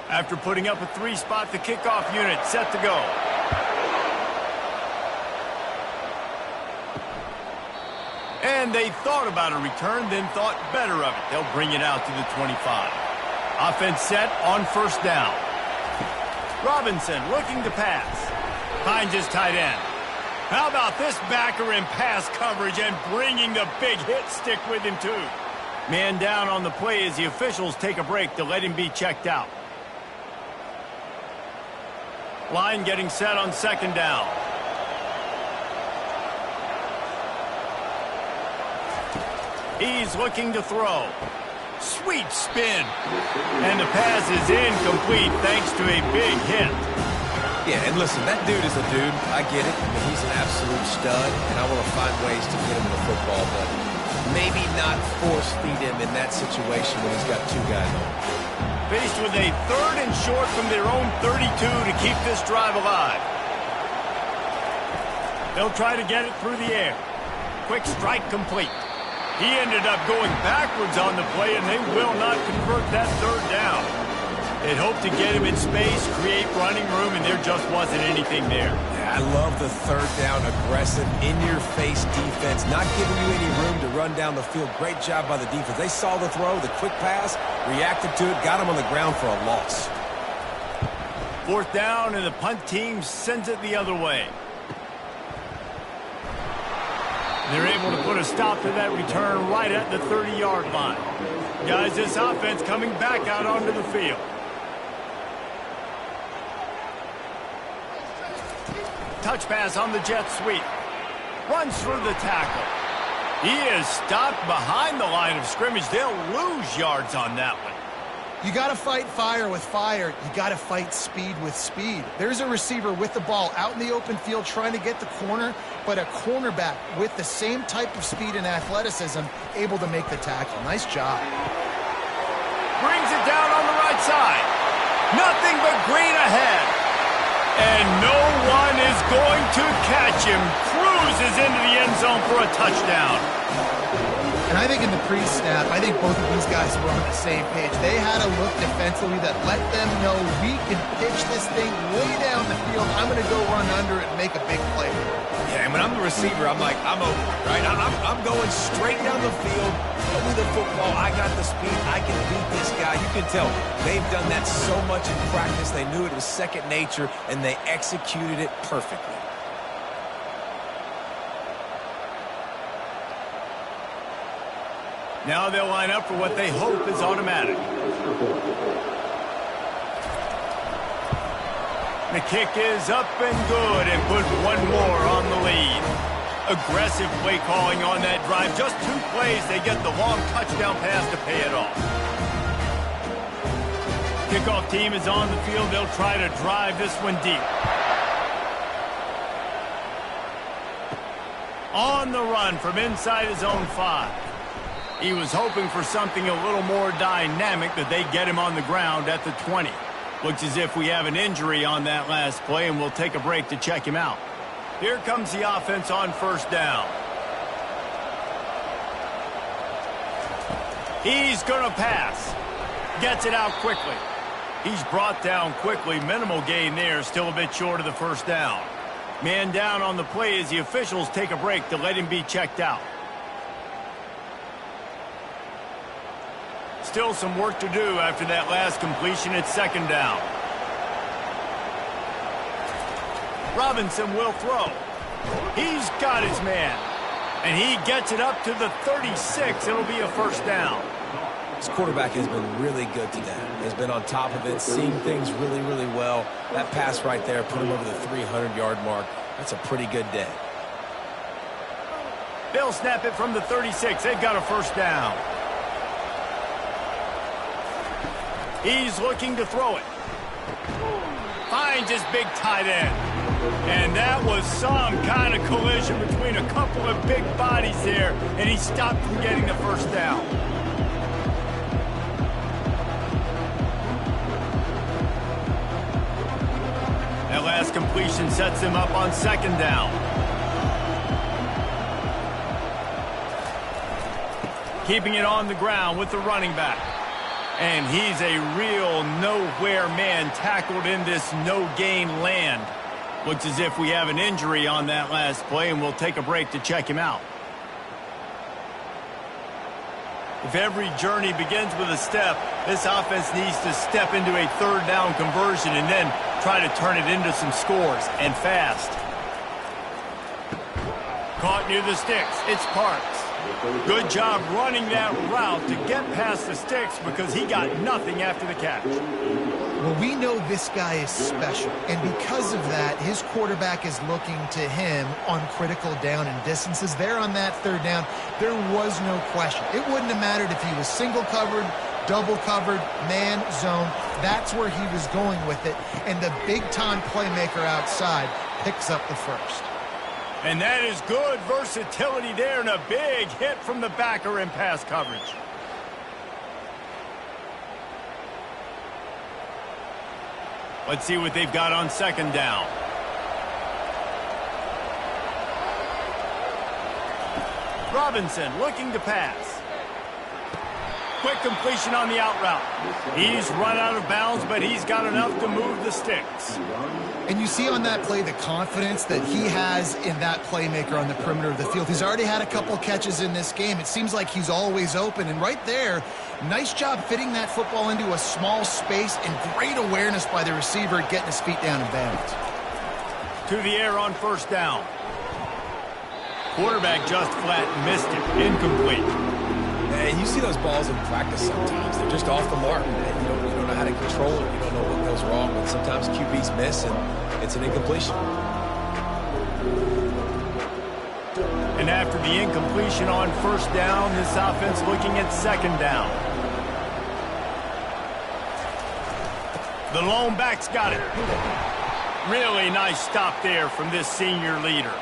After putting up a 3-spot, the kickoff unit set to go. And they thought about a return, then thought better of it. They'll bring it out to the 25. Offense set on 1st down. Robinson looking to pass. Finds his tight end. How about this backer in pass coverage and bringing the big hit stick with him too. Man down on the play as the officials take a break to let him be checked out. Line getting set on 2nd down. He's looking to throw. Sweet spin. And the pass is incomplete thanks to a big hit. Yeah, and listen, that dude is a dude. I get it. I mean, he's an absolute stud, and I want to find ways to get him the football, but maybe not force feed him in that situation when he's got two guys on. Faced with a 3rd and short from their own 32 to keep this drive alive. They'll try to get it through the air. Quick strike complete. He ended up going backwards on the play, and they will not convert that 3rd down. They'd hoped to get him in space, create running room, and there just wasn't anything there. Yeah, I love the 3rd down, aggressive, in-your-face defense, not giving you any room to run down the field. Great job by the defense. They saw the throw, the quick pass, reacted to it, got him on the ground for a loss. 4th down, and the punt team sends it the other way. They're able to put a stop to that return right at the 30-yard line. Guys, this offense coming back out onto the field. Touch pass on the jet sweep. Runs through the tackle. He is stopped behind the line of scrimmage. They'll lose yards on that one. You got to fight fire with fire. You got to fight speed with speed. There's a receiver with the ball out in the open field trying to get the corner, but a cornerback with the same type of speed and athleticism able to make the tackle. Nice job. Brings it down on the right side. Nothing but green ahead. And no one is going to catch him. Cruises into the end zone for a touchdown. And I think in the pre-snap, I think both of these guys were on the same page. They had a look defensively that let them know we can pitch this thing way down the field. I'm going to go run under it and make a big play. Yeah, and when I'm the receiver, I'm like, I'm open, right? I'm going straight down the field. Throw me the football. I got the speed. I can beat this guy. You can tell they've done that so much in practice. They knew it was second nature, and they executed it perfectly. Now they'll line up for what they hope is automatic. The kick is up and good and put one more on the lead. Aggressive play calling on that drive. Just 2 plays, they get the long touchdown pass to pay it off. Kickoff team is on the field. They'll try to drive this one deep. On the run from inside his own 5. He was hoping for something a little more dynamic, that they get him on the ground at the 20. Looks as if we have an injury on that last play, and we'll take a break to check him out. Here comes the offense on 1st down. He's going to pass. Gets it out quickly. He's brought down quickly. Minimal gain there, still a bit short of the 1st down. Man down on the play as the officials take a break to let him be checked out. Still some work to do after that last completion at 2nd down. Robinson will throw. He's got his man. And he gets it up to the 36. It'll be a 1st down. This quarterback has been really good today. He's been on top of it, seeing things really, really well. That pass right there put him over the 300-yard mark. That's a pretty good day. They'll snap it from the 36. They've got a 1st down. He's looking to throw it. Finds his big tight end. And that was some kind of collision between a couple of big bodies there, and he stopped from getting the 1st down. That last completion sets him up on 2nd down. Keeping it on the ground with the running back. And he's a real nowhere man, tackled in this no-gain land. Looks as if we have an injury on that last play, and we'll take a break to check him out. If every journey begins with a step, this offense needs to step into a 3rd down conversion and then try to turn it into some scores, and fast. Caught near the sticks. It's Parks. Good job running that route to get past the sticks because he got nothing after the catch. Well, we know this guy is special, and because of that, his quarterback is looking to him on critical down and distances. There on that third down, there was no question. It wouldn't have mattered if he was single covered, double covered, man, zone. That's where he was going with it, and the big-time playmaker outside picks up the first. And that is good versatility there, and a big hit from the backer in pass coverage. Let's see what they've got on second down. Robinson looking to pass. Quick completion on the out route. He's run out of bounds, but he's got enough to move the sticks. And you see on that play the confidence that he has in that playmaker on the perimeter of the field. He's already had a couple catches in this game. It seems like he's always open. And right there, nice job fitting that football into a small space, and great awareness by the receiver getting his feet down in bounds. To the air on first down. Quarterback just flat missed it. Incomplete. And you see those balls in practice sometimes. They're just off the mark. And you don't know how to control it. You don't know what goes wrong. But sometimes QBs miss, and it's an incompletion. And after the incompletion on first down, this offense looking at second down. The lone back's got it. Really nice stop there from this senior leader.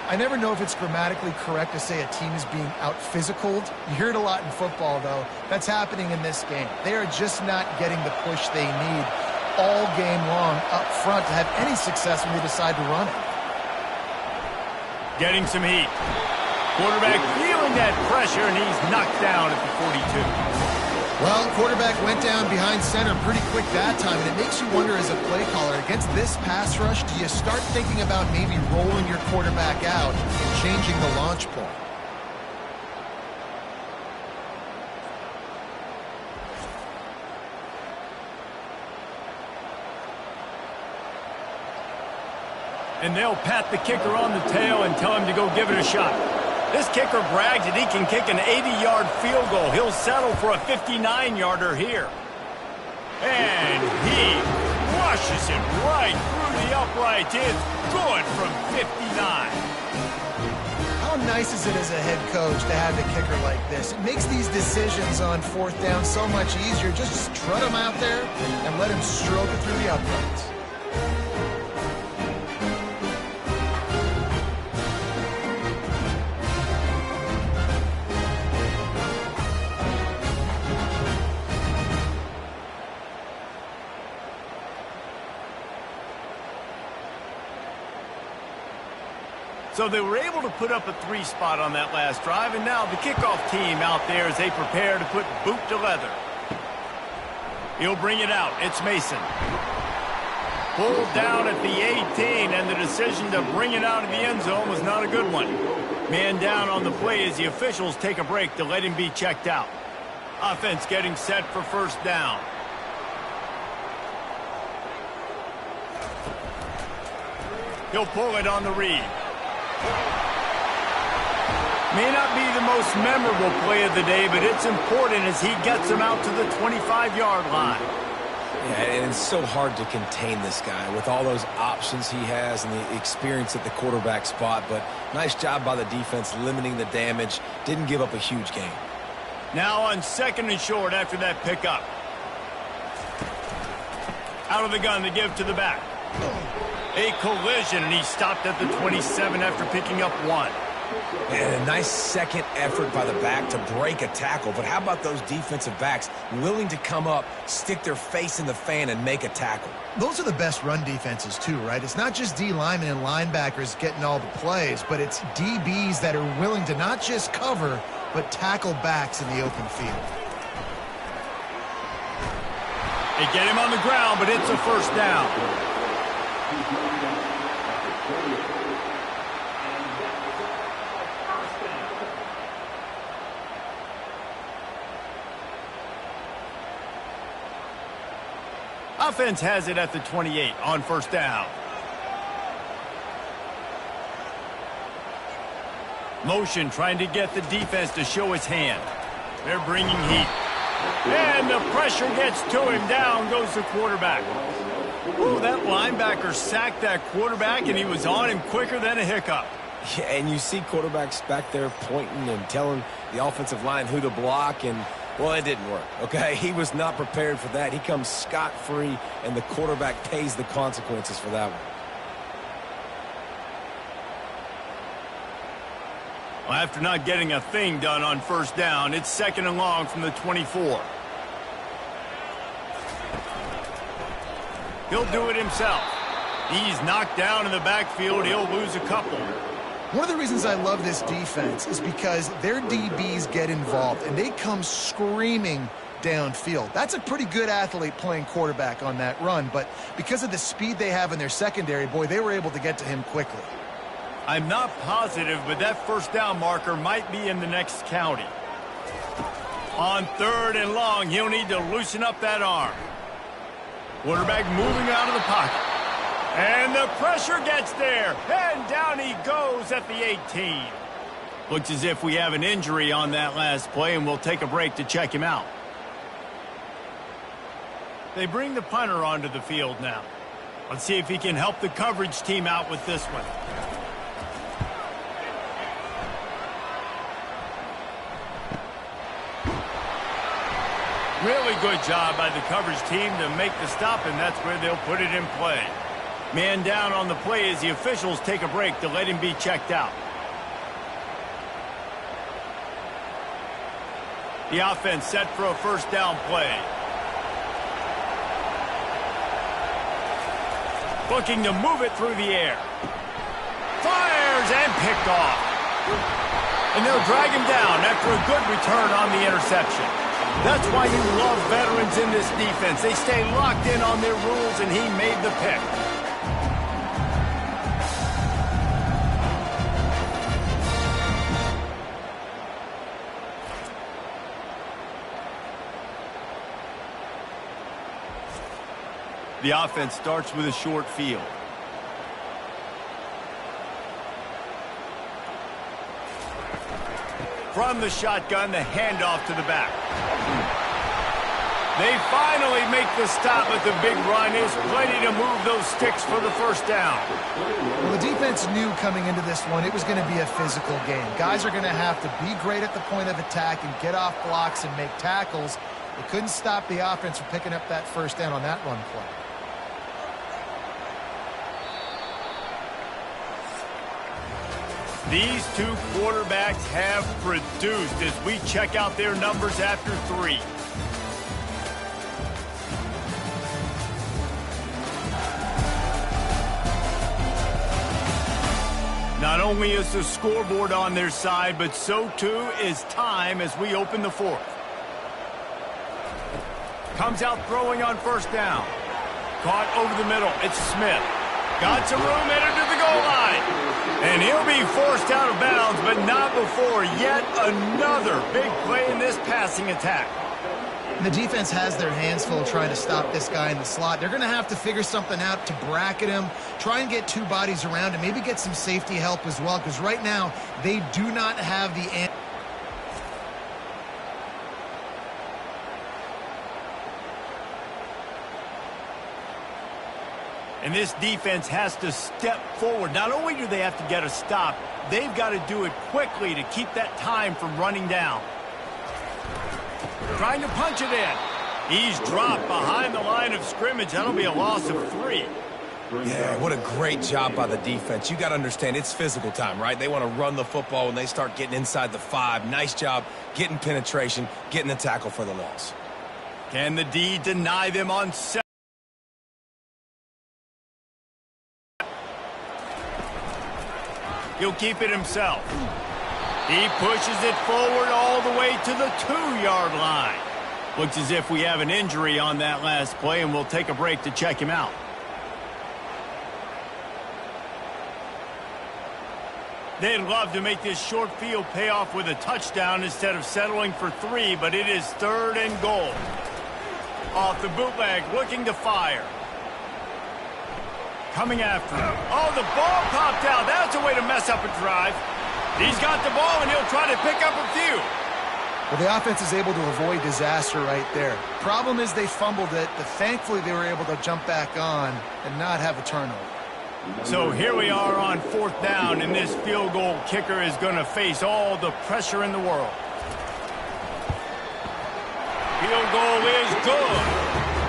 I never know if it's grammatically correct to say a team is being out-physicaled. You hear it a lot in football, though. That's happening in this game. They are just not getting the push they need all game long up front to have any success when they decide to run it. Getting some heat. Quarterback feeling that pressure, and he's knocked down at the 42. Well, quarterback went down behind center pretty quick that time, and it makes you wonder as a play caller, against this pass rush, do you start thinking about maybe rolling your quarterback out and changing the launch point? And they'll pat the kicker on the tail and tell him to go give it a shot. This kicker bragged that he can kick an 80-yard field goal. He'll settle for a 59-yarder here. And he rushes it right through the uprights. It's good from 59. How nice is it as a head coach to have a kicker like this? It makes these decisions on fourth down so much easier. Just trot him out there and let him stroke it through the uprights. So they were able to put up a 3-spot on that last drive, and now the kickoff team out there as they prepare to put boot to leather. He'll bring it out. It's Mason. Pulled down at the 18, and the decision to bring it out of the end zone was not a good one. Man down on the play as the officials take a break to let him be checked out. Offense getting set for first down. He'll pull it on the read. May not be the most memorable play of the day, but it's important as he gets him out to the 25-yard line. Yeah, and it's so hard to contain this guy with all those options he has and the experience at the quarterback spot. But nice job by the defense limiting the damage. Didn't give up a huge gain. Now on second and short after that pickup. Out of the gun to give to the back. A collision, and he stopped at the 27 after picking up 1. And a nice second effort by the back to break a tackle. But how about those defensive backs willing to come up, stick their face in the fan, and make a tackle? Those are the best run defenses, too, right? It's not just D linemen and linebackers getting all the plays, but it's DBs that are willing to not just cover, but tackle backs in the open field. They get him on the ground, but it's a first down. Offense has it at the 28 on first down. Motion trying to get the defense to show its hand. They're bringing heat. And the pressure gets to him. Down goes the quarterback. Ooh, that linebacker sacked that quarterback, and he was on him quicker than a hiccup. Yeah, and you see quarterbacks back there pointing and telling the offensive line who to block, and, well, it didn't work, okay? He was not prepared for that. He comes scot-free, and the quarterback pays the consequences for that one. Well, after not getting a thing done on first down, it's 2nd and long from the 24. He'll do it himself. He's knocked down in the backfield. He'll lose a couple. One of the reasons I love this defense is because their DBs get involved, and they come screaming downfield. That's a pretty good athlete playing quarterback on that run, but because of the speed they have in their secondary, boy, they were able to get to him quickly. I'm not positive, but that first down marker might be in the next county. On 3rd and long, he'll need to loosen up that arm. Quarterback moving out of the pocket. And the pressure gets there. And down he goes at the 18. Looks as if we have an injury on that last play, and we'll take a break to check him out. They bring the punter onto the field now. Let's see if he can help the coverage team out with this one. Really good job by the coverage team to make the stop, and that's where they'll put it in play. Man down on the play as the officials take a break to let him be checked out. The offense set for a first down play. Looking to move it through the air. Fires and picked off. And they'll drag him down after a good return on the interception. That's why you love veterans in this defense. They stay locked in on their rules, and he made the pick. The offense starts with a short field. From the shotgun, the handoff to the back. They finally make the stop, but the big run is plenty to move those sticks for the first down. Well, the defense knew coming into this one it was going to be a physical game. Guys are going to have to be great at the point of attack and get off blocks and make tackles. They couldn't stop the offense from picking up that first down on that run play. These two quarterbacks have produced as we check out their numbers after 3. Not only is the scoreboard on their side, but so too is time as we open the 4th. Comes out throwing on first down. Caught over the middle. It's Smith. Got some room headed to the goal line. And he'll be forced out of bounds, but not before yet another big play in this passing attack. And the defense has their hands full trying to stop this guy in the slot. They're going to have to figure something out to bracket him, try and get 2 bodies around him, maybe get some safety help as well, because right now they do not have the answer. And this defense has to step forward. Not only do they have to get a stop, they've got to do it quickly to keep that time from running down. Trying to punch it in. He's dropped behind the line of scrimmage. That'll be a loss of 3. Yeah, what a great job by the defense. You got to understand, it's physical time, right? They want to run the football when they start getting inside the 5. Nice job getting penetration, getting the tackle for the loss. Can the D deny them on 7? He'll keep it himself. He pushes it forward all the way to the 2-yard line. Looks as if we have an injury on that last play, and we'll take a break to check him out. They'd love to make this short field pay off with a touchdown instead of settling for 3, but it is 3rd and goal. Off the bootleg, looking to fire. Coming after him. Oh, the ball popped out. That's a way to mess up a drive. He's got the ball, and he'll try to pick up a few. Well, the offense is able to avoid disaster right there. Problem is they fumbled it, but thankfully they were able to jump back on and not have a turnover. So here we are on 4th down, and this field goal kicker is going to face all the pressure in the world. Field goal is good,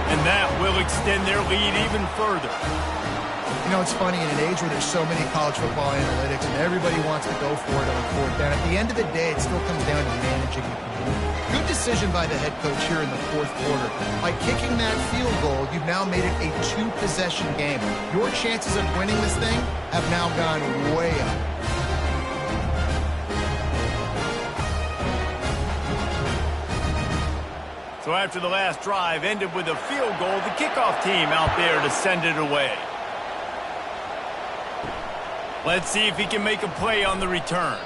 and that will extend their lead even further. You know, it's funny, in an age where there's so many college football analytics and everybody wants to go for it on 4th down, at the end of the day, it still comes down to managing the game. Good decision by the head coach here in the 4th quarter. By kicking that field goal, you've now made it a 2-possession game. Your chances of winning this thing have now gone way up. So after the last drive ended with a field goal, the kickoff team out there to send it away. Let's see if he can make a play on the return.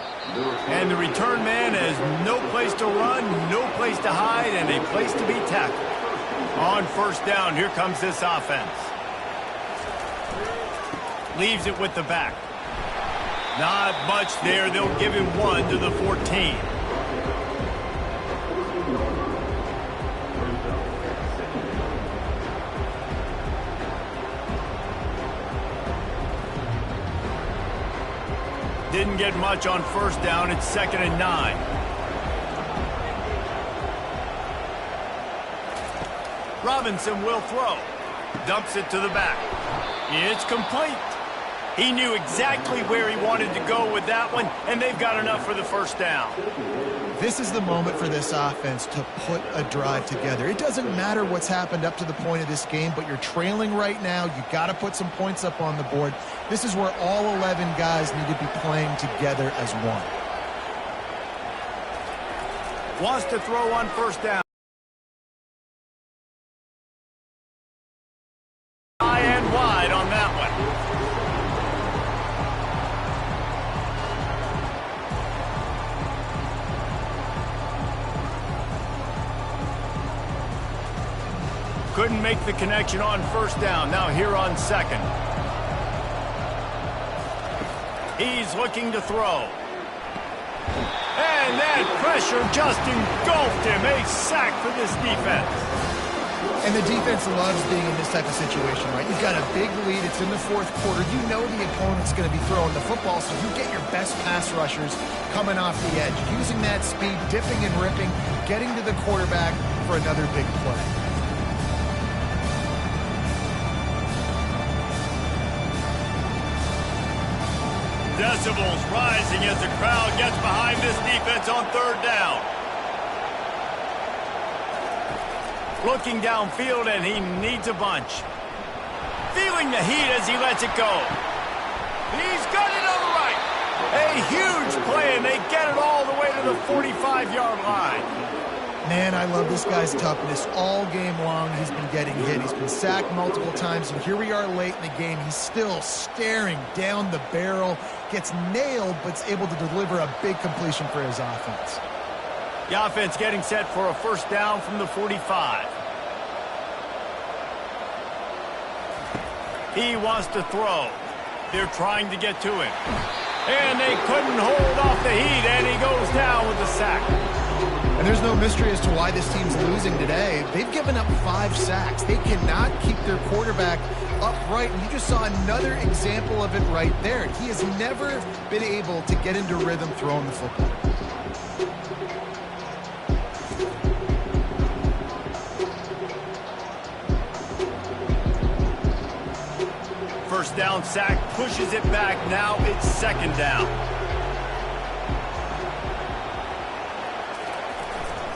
And the return man has no place to run, no place to hide, and a place to be tackled. On 1st down, here comes this offense. Leaves it with the back. Not much there. They'll give him 1 to the 14. Didn't get much on 1st down. It's 2nd and 9. Robinson will throw. Dumps it to the back. It's complete. He knew exactly where he wanted to go with that one, and they've got enough for the 1st down. This is the moment for this offense to put a drive together. It doesn't matter what's happened up to the point of this game, but you're trailing right now. You got to put some points up on the board. This is where all 11 guys need to be playing together as one. Wants to throw on 1st down. High and wide on that one. Couldn't make the connection on 1st down. Now here on 2nd. He's looking to throw. And that pressure just engulfed him. A sack for this defense. And the defense loves being in this type of situation, right? You've got a big lead. It's in the 4th quarter. You know the opponent's going to be throwing the football, so you get your best pass rushers coming off the edge, using that speed, dipping and ripping, getting to the quarterback for another big play. Decibels rising as the crowd gets behind this defense on 3rd down. Looking downfield, and he needs a bunch. Feeling the heat as he lets it go. He's got it on the right. A huge play, and they get it all the way to the 45-yard line. Man, I love this guy's toughness. All game long, he's been getting hit. He's been sacked multiple times, and here we are late in the game. He's still staring down the barrel, gets nailed, but is able to deliver a big completion for his offense. The offense getting set for a 1st down from the 45. He wants to throw. They're trying to get to him. And they couldn't hold off the heat, and he goes down with a sack. And there's no mystery as to why this team's losing today. They've given up 5 sacks. They cannot keep their quarterback upright, and you just saw another example of it right there. He has never been able to get into rhythm throwing the football. First down sack, pushes it back. Now it's 2nd down.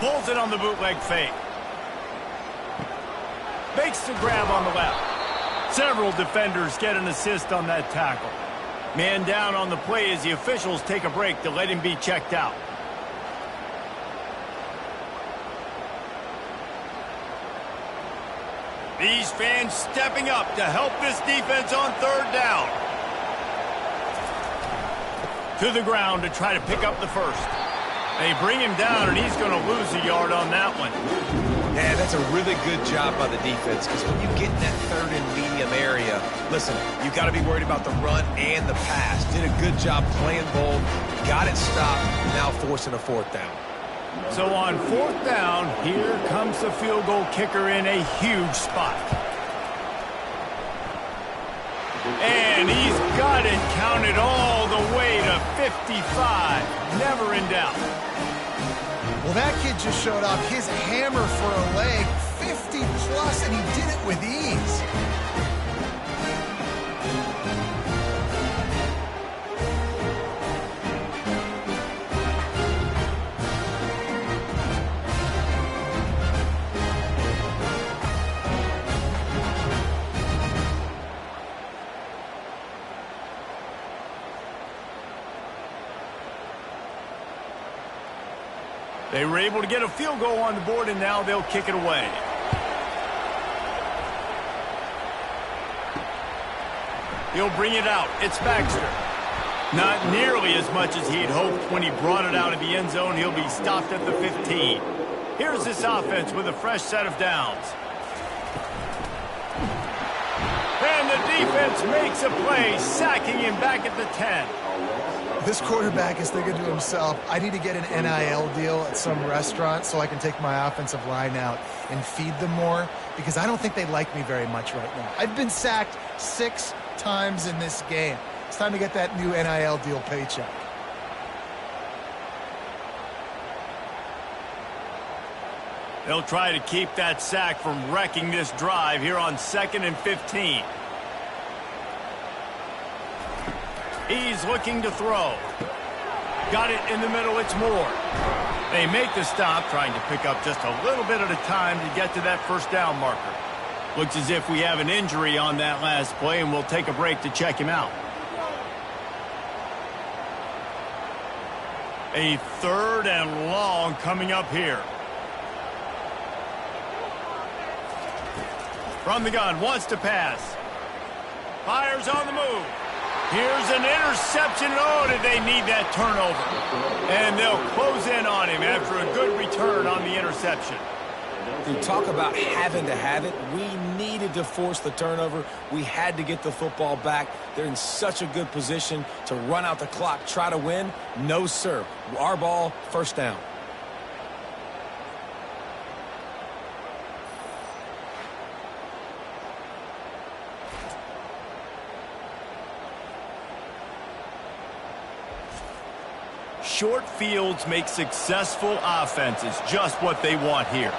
Pulls it on the bootleg fake. Makes the grab on the left. Several defenders get an assist on that tackle. Man down on the play as the officials take a break to let him be checked out. These fans stepping up to help this defense on 3rd down. To the ground to try to pick up the 1st. They bring him down, and he's going to lose a yard on that one. Yeah, that's a really good job by the defense, because when you get in that 3rd and medium area, listen, you got to be worried about the run and the pass. Did a good job playing bold, got it stopped, now forcing a 4th down. So on 4th down, here comes the field goal kicker in a huge spot. And he's got it counted all the way to 55. Never in doubt. Well, that kid just showed off his hammer for a leg, 50 plus, and he did it with ease. They were able to get a field goal on the board, and now they'll kick it away. He'll bring it out. It's Baxter. Not nearly as much as he'd hoped when he brought it out of the end zone. He'll be stopped at the 15. Here's this offense with a fresh set of downs. And the defense makes a play, sacking him back at the 10. This quarterback is thinking to himself, I need to get an NIL deal at some restaurant so I can take my offensive line out and feed them more, because I don't think they like me very much right now. I've been sacked 6 times in this game. It's time to get that new NIL deal paycheck. They'll try to keep that sack from wrecking this drive here on 2nd and 15. He's looking to throw. Got it in the middle, it's Moore. They make the stop, trying to pick up just a little bit at a time to get to that first down marker. Looks as if we have an injury on that last play, and we'll take a break to check him out. A 3rd and long coming up here. From the gun, wants to pass. Fires on the move. Here's an interception. Oh, did they need that turnover? And they'll close in on him after a good return on the interception. You talk about having to have it. We needed to force the turnover. We had to get the football back. They're in such a good position to run out the clock, try to win. No, sir. Our ball, first down. Short fields make successful offenses just what they want here.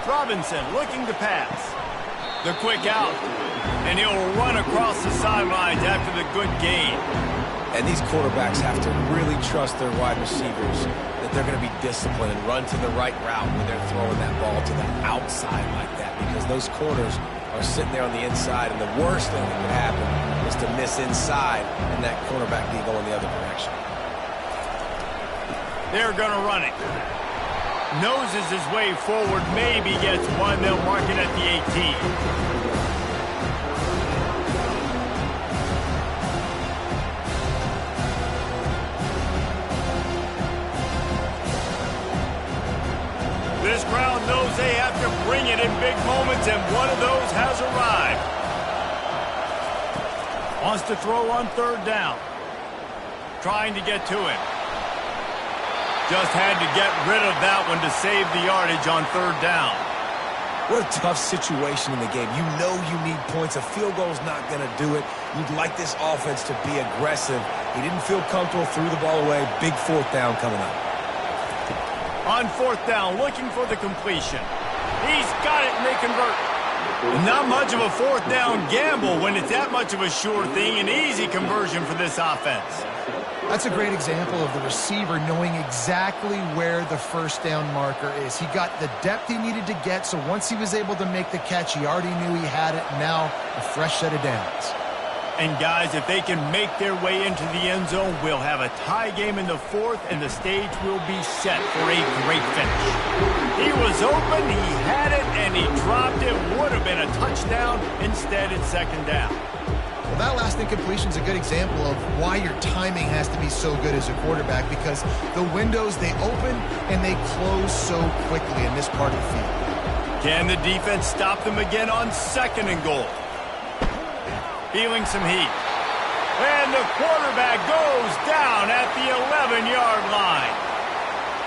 Robinson looking to pass. The quick out. And he'll run across the sidelines after the good gain. And these quarterbacks have to really trust their wide receivers that they're going to be disciplined and run to the right route when they're throwing that ball to the outside like that, because those corners are sitting there on the inside, and the worst thing that could happen is to miss inside and that cornerback be going the other direction. They're going to run it. Noses his way forward, maybe gets one. They'll mark it at the 18. This crowd knows they have to bring it in big moments, and one of those has arrived. Wants to throw on 3rd down. Trying to get to him. Just had to get rid of that one to save the yardage on 3rd down. What a tough situation in the game. You know you need points. A field goal's not going to do it. You'd like this offense to be aggressive. He didn't feel comfortable, threw the ball away. Big 4th down coming up. On 4th down, looking for the completion. He's got it, and they convert. Not much of a 4th down gamble when it's that much of a sure thing. An easy conversion for this offense. That's a great example of the receiver knowing exactly where the first down marker is. He got the depth he needed to get, so once he was able to make the catch, he already knew he had it. Now, a fresh set of downs. And guys, if they can make their way into the end zone, we'll have a tie game in the 4th, and the stage will be set for a great finish. He was open, he had it, and he dropped it. Would have been a touchdown. Instead, it's 2nd down. Well, that last incompletion is a good example of why your timing has to be so good as a quarterback, because the windows, they open and they close so quickly in this part of the field. Can the defense stop them again on 2nd and goal? Feeling some heat. And the quarterback goes down at the 11-yard line.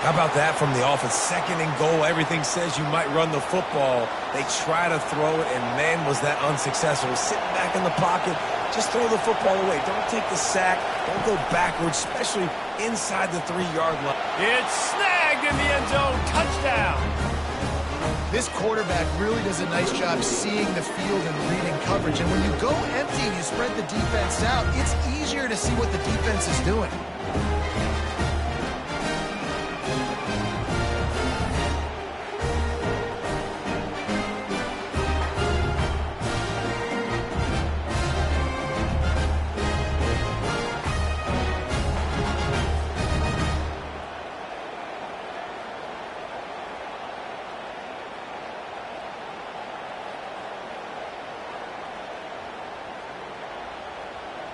How about that from the offense? 2nd and goal. Everything says you might run the football. They try to throw it, and man, was that unsuccessful. Sitting back in the pocket, just throw the football away. Don't take the sack. Don't go backwards, especially inside the 3-yard line. It's snagged in the end zone. Touchdown. This quarterback really does a nice job seeing the field and reading coverage. And when you go empty and you spread the defense out, it's easier to see what the defense is doing.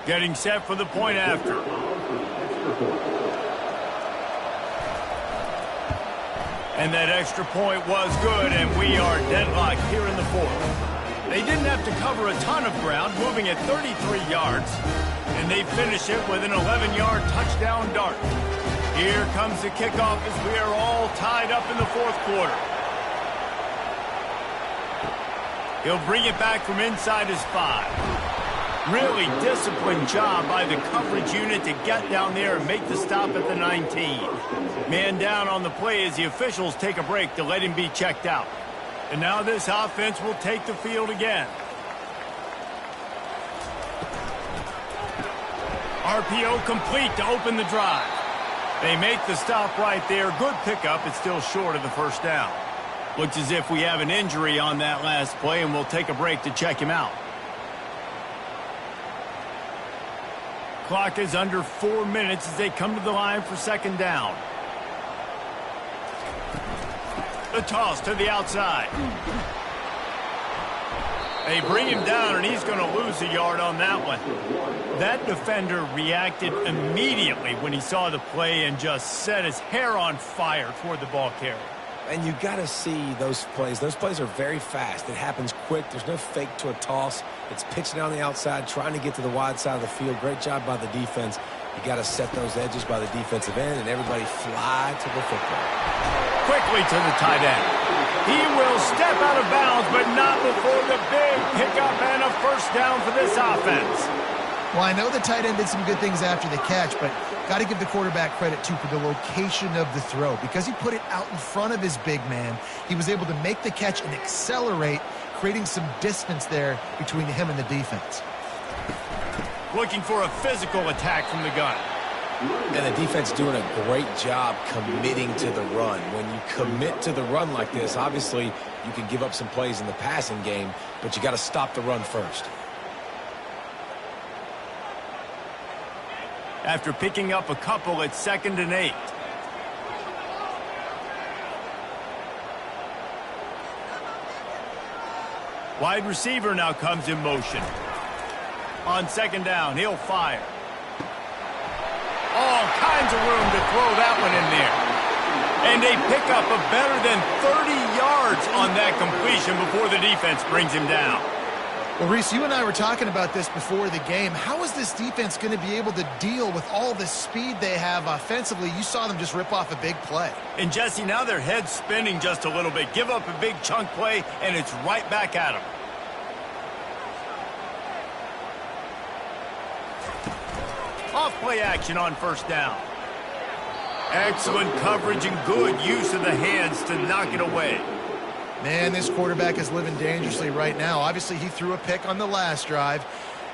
Getting set for the point after. And that extra point was good, and we are deadlocked here in the 4th. They didn't have to cover a ton of ground, moving at 33 yards, and they finish it with an 11-yard touchdown dart. Here comes the kickoff as we are all tied up in the 4th quarter. He'll bring it back from inside his 5. Really disciplined job by the coverage unit to get down there and make the stop at the 19. Man down on the play as the officials take a break to let him be checked out. And now this offense will take the field again. RPO complete to open the drive. They make the stop right there. Good pickup. It's still short of the 1st down. Looks as if we have an injury on that last play, and we'll take a break to check him out. Clock is under 4 minutes as they come to the line for 2nd down. The toss to the outside. They bring him down, and he's going to lose a yard on that one. That defender reacted immediately when he saw the play and just set his hair on fire toward the ball carrier. And you got to see those plays. Those plays are very fast. It happens quick. There's no fake to a toss. It's pitching down the outside, trying to get to the wide side of the field. Great job by the defense. You got to set those edges by the defensive end, and everybody fly to the football. Quickly to the tight end. He will step out of bounds, but not before the big pickup and a 1st down for this offense. Well, I know the tight end did some good things after the catch, but got to give the quarterback credit, too, for the location of the throw. Because he put it out in front of his big man, he was able to make the catch and accelerate, creating some distance there between him and the defense. Looking for a physical attack from the gun. And the defense doing a great job committing to the run. When you commit to the run like this, obviously you can give up some plays in the passing game, but you got to stop the run first. After picking up a couple at 2nd and 8. Wide receiver now comes in motion. On 2nd down, he'll fire. All kinds of room to throw that one in there. And a pickup of better than 30 yards on that completion before the defense brings him down. Well, Reese, you and I were talking about this before the game. How is this defense going to be able to deal with all the speed they have offensively? You saw them just rip off a big play. And, Jesse, now their head's spinning just a little bit. Give up a big chunk play, and it's right back at them. Off-play action on 1st down. Excellent coverage and good use of the hands to knock it away. Man, this quarterback is living dangerously right now. Obviously, he threw a pick on the last drive.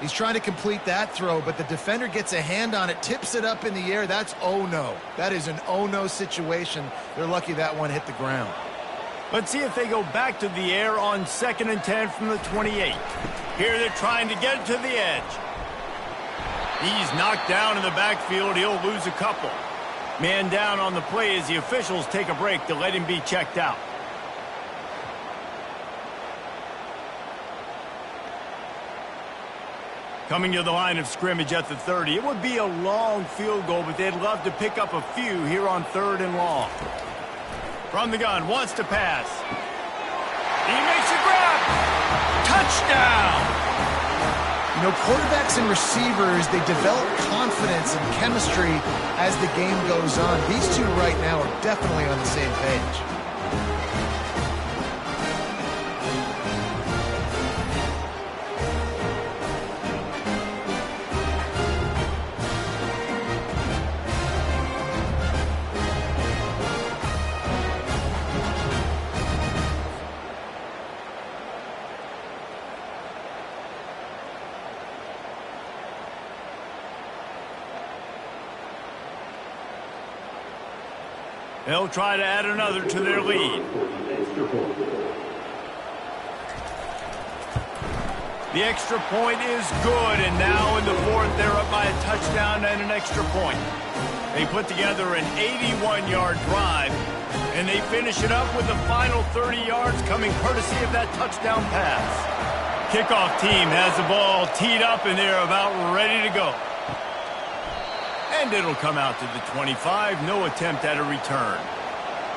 He's trying to complete that throw, but the defender gets a hand on it, tips it up in the air. That's oh-no. That is an oh-no situation. They're lucky that one hit the ground. Let's see if they go back to the air on 2nd and 10 from the 28. Here they're trying to get to the edge. He's knocked down in the backfield. He'll lose a couple. Man down on the play as the officials take a break to let him be checked out. Coming to the line of scrimmage at the 30. It would be a long field goal, but they'd love to pick up a few here on 3rd and long. From the gun, wants to pass. He makes a grab. Touchdown! You know, quarterbacks and receivers, they develop confidence and chemistry as the game goes on. These two right now are definitely on the same page. They'll try to add another to their lead. The extra point is good, and now in the fourth, they're up by a touchdown and an extra point. They put together an 81-yard drive, and they finish it up with the final 30 yards coming courtesy of that touchdown pass. Kickoff team has the ball teed up, and they're about ready to go. And it'll come out to the 25, no attempt at a return.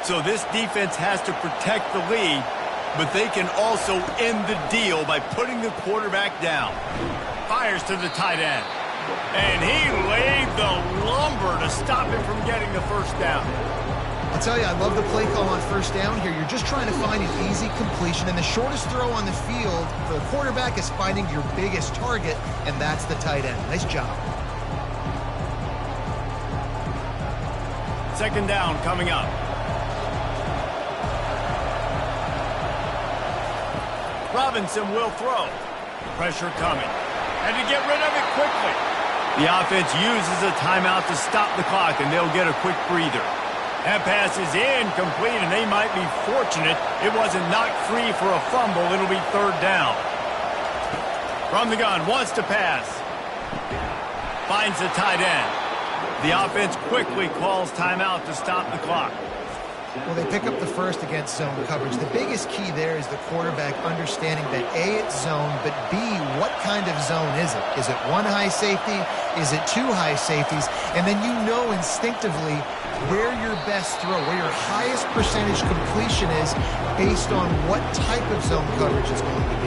So this defense has to protect the lead, but they can also end the deal by putting the quarterback down. Fires to the tight end. And he laid the lumber to stop him from getting the first down. I tell you, I love the play call on first down here. You're just trying to find an easy completion, and the shortest throw on the field for the quarterback is finding your biggest target, and that's the tight end. Nice job. Second down coming up. Robinson will throw. Pressure coming. And to get rid of it quickly. The offense uses a timeout to stop the clock, and they'll get a quick breather. That pass is incomplete, and they might be fortunate it wasn't knocked free for a fumble. It'll be third down. From the gun, wants to pass. Finds the tight end. The offense quickly calls timeout to stop the clock. Well, they pick up the first against zone coverage. The biggest key there is the quarterback understanding that A, it's zone, but B, what kind of zone is it? Is it one high safety? Is it two high safeties? And then you know instinctively where your best throw, where your highest percentage completion is based on what type of zone coverage it's going to be.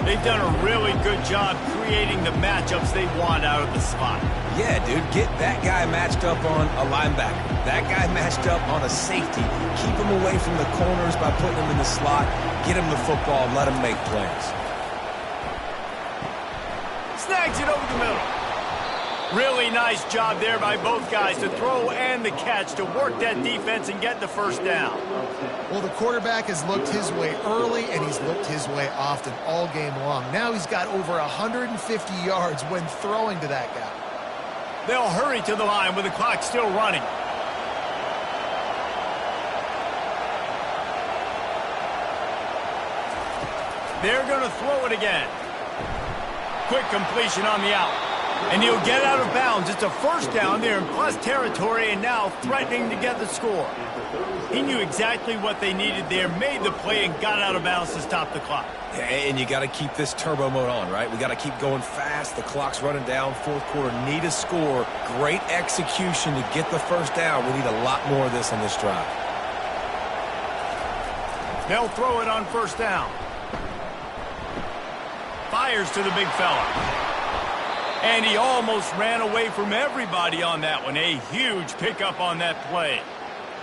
They've done a really good job creating the matchups they want out of the slot. Yeah, dude, get that guy matched up on a linebacker. That guy matched up on a safety. Keep him away from the corners by putting him in the slot. Get him the football, let him make plays. Snags it over the middle. Really nice job there by both guys to throw and the catch to work that defense and get the first down. Well, the quarterback has looked his way early, and he's looked his way often all game long. Now he's got over 150 yards when throwing to that guy. They'll hurry to the line with the clock still running. They're going to throw it again. Quick completion on the out. And he'll get out of bounds. It's a first down. They're in plus territory and now threatening to get the score. He knew exactly what they needed there, made the play, and got out of bounds to stop the clock. Yeah, and you got to keep this turbo mode on, right? We got to keep going fast. The clock's running down. Fourth quarter, need a score. Great execution to get the first down. We need a lot more of this on this drive. They'll throw it on first down. Fires to the big fella. And he almost ran away from everybody on that one. A huge pickup on that play.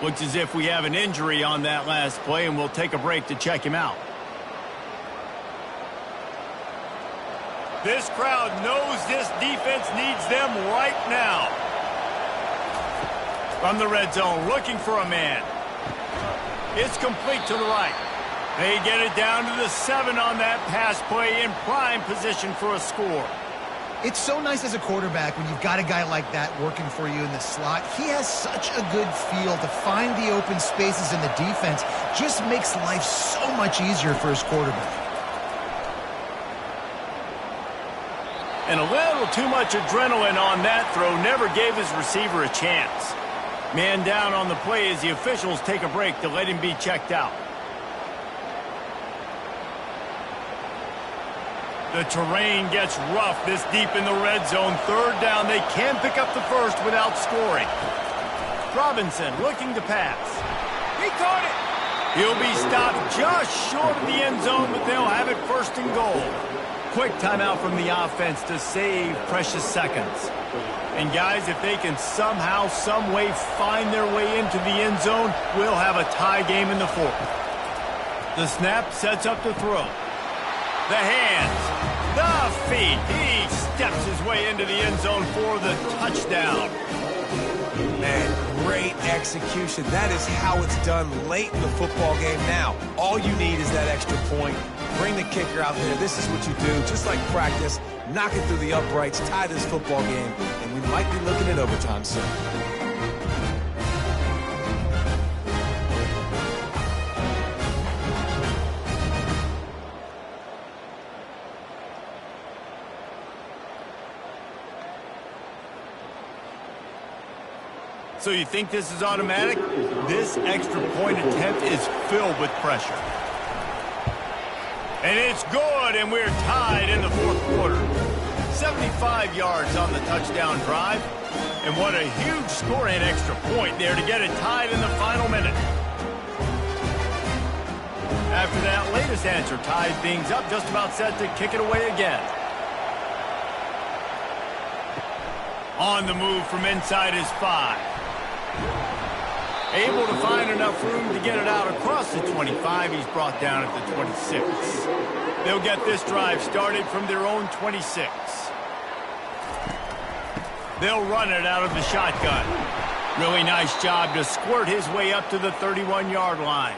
Looks as if we have an injury on that last play, and we'll take a break to check him out. This crowd knows this defense needs them right now. From the red zone, looking for a man. It's complete to the right. They get it down to the 7 on that pass play, in prime position for a score. It's so nice as a quarterback when you've got a guy like that working for you in the slot. He has such a good feel to find the open spaces in the defense. Just makes life so much easier for his quarterback. And a little too much adrenaline on that throw never gave his receiver a chance. Man down on the play as the officials take a break to let him be checked out. The terrain gets rough this deep in the red zone. Third down, they can pick up the first without scoring. Robinson looking to pass. He caught it. He'll be stopped just short of the end zone, but they'll have it first and goal. quick timeout from the offense to save precious seconds. And guys, if they can somehow, some way find their way into the end zone, we'll have a tie game in the fourth. The snap sets up the throw. The hands, the feet. He steps his way into the end zone for the touchdown. Man, great execution. That is how it's done late in the football game. Now, all you need is that extra point. Bring the kicker out there. This is what you do. Just like practice, knock it through the uprights, tie this football game, and we might be looking at overtime soon. So you think this is automatic? This extra point attempt is filled with pressure. And it's good, and we're tied in the fourth quarter. 75 yards on the touchdown drive. And what a huge score and extra point there to get it tied in the final minute. After that latest answer tied things up, just about set to kick it away again. On the move from inside his 5. Able to find enough room to get it out across the 25. He's brought down at the 26. They'll get this drive started from their own 26. They'll run it out of the shotgun. Really nice job to squirt his way up to the 31-yard line.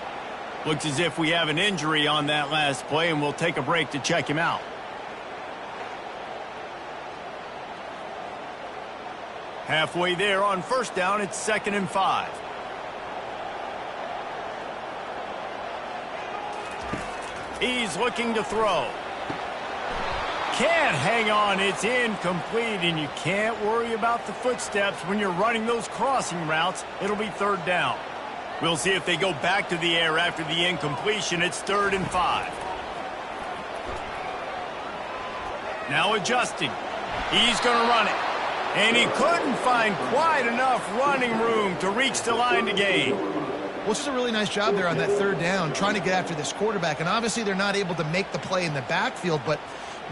Looks as if we have an injury on that last play, and we'll take a break to check him out. Halfway there on first down, it's 2nd and 5. He's looking to throw. Can't hang on, it's incomplete, and you can't worry about the footsteps when you're running those crossing routes. It'll be 3rd down. We'll see if they go back to the air after the incompletion. It's 3rd and 5. Now adjusting. He's going to run it. And he couldn't find quite enough running room to reach the line to gain. Well, it's just a really nice job there on that 3rd down, trying to get after this quarterback. And obviously they're not able to make the play in the backfield, but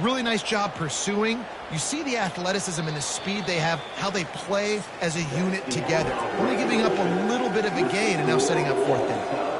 really nice job pursuing. You see the athleticism and the speed they have, how they play as a unit together. Only giving up a little bit of a gain and now setting up 4th down.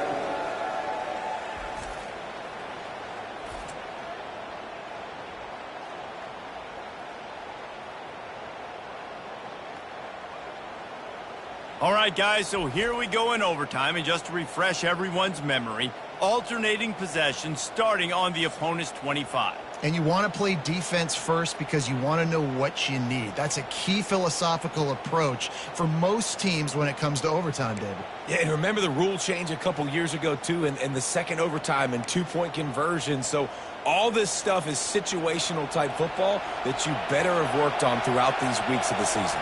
All right, guys, so here we go in overtime, and just to refresh everyone's memory, alternating possession starting on the opponent's 25. And you want to play defense first because you want to know what you need. That's a key philosophical approach for most teams when it comes to overtime, David. Yeah, and remember the rule change a couple years ago, too, and the second overtime and 2-point conversion. So all this stuff is situational type football that you better have worked on throughout these weeks of the season.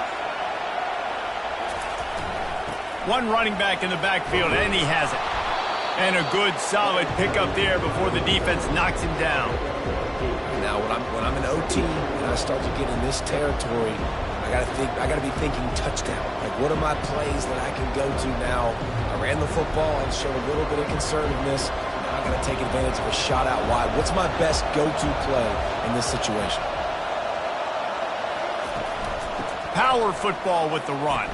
One running back in the backfield, and he has it. And a good, solid pickup there before the defense knocks him down. Now, when I'm in OT and I start to get in this territory, I gotta be thinking touchdown. Like, what are my plays that I can go to now? I ran the football and showed a little bit of conservativeness. Now I gotta take advantage of a shot out wide. What's my best go-to play in this situation? Power football with the run.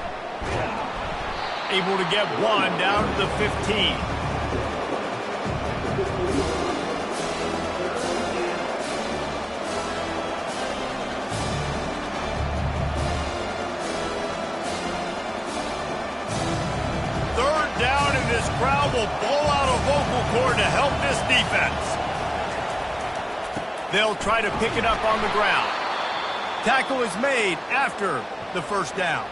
Able to get one down to the 15. Third down, and this crowd will blow out a vocal cord to help this defense. They'll try to pick it up on the ground. Tackle is made after the first down.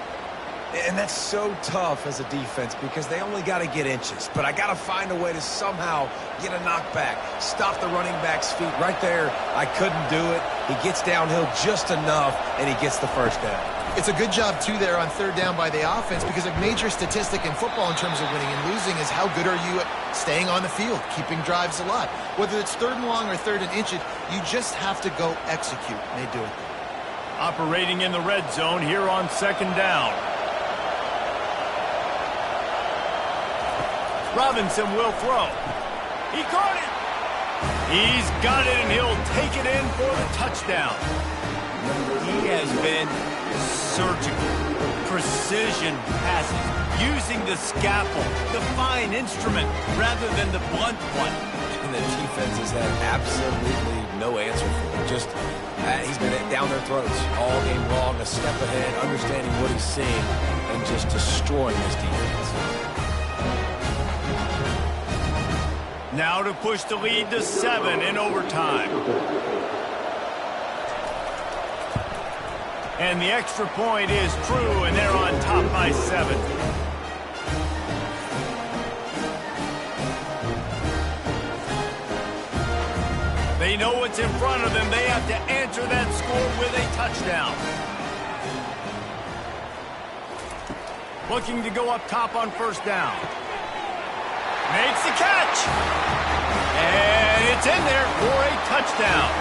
And that's so tough as a defense because they only got to get inches. But I got to find a way to somehow get a knockback, stop the running back's feet. Right there, I couldn't do it. He gets downhill just enough, and he gets the first down. It's a good job, too, there on 3rd down by the offense because a major statistic in football in terms of winning and losing is how good are you at staying on the field, keeping drives alive. Whether it's 3rd and long or 3rd and inches, you just have to go execute. And they do it. Operating in the red zone here on 2nd down. Robinson will throw. He caught it. He's got it, and he'll take it in for the touchdown. He has been surgical, precision passes, using the scalpel, the fine instrument, rather than the blunt one. And the defense has had absolutely no answer for him. Just, he's been down their throats all game long, a step ahead, understanding what he's seeing, and just destroying this defense. Now to push the lead to 7 in overtime. And the extra point is true, and they're on top by 7. They know what's in front of them. They have to answer that score with a touchdown. Looking to go up top on first down. Makes the catch. And it's in there for a touchdown.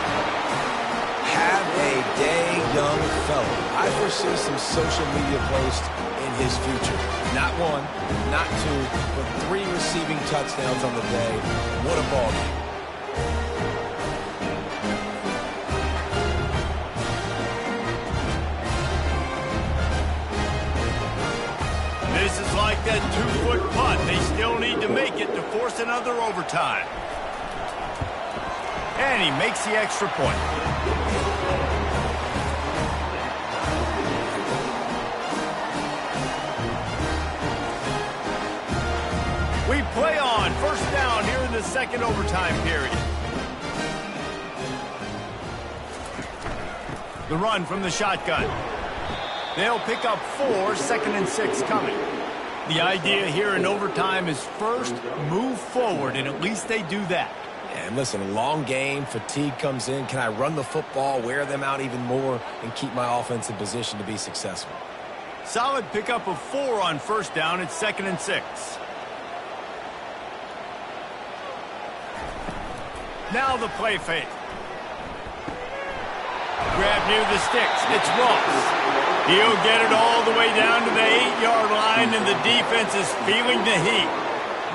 Have a day, young fellow. I foresee some social media posts in his future. Not 1, not 2, but 3 receiving touchdowns on the day. What a ball game. This is like that 2-foot putt. They still need to make it to force another overtime. And he makes the extra point. We play on first down here in the second overtime period. The run from the shotgun. They'll pick up 4, 2nd and 6 coming. The idea here in overtime is first, move forward, and at least they do that. And listen, long game, fatigue comes in. Can I run the football, wear them out even more, and keep my offense in position to be successful? Solid pickup of 4 on first down. It's 2nd and 6. Now the play fake. Grab near the sticks. It's Ross. He'll get it all the way down to the 8-yard line, and the defense is feeling the heat.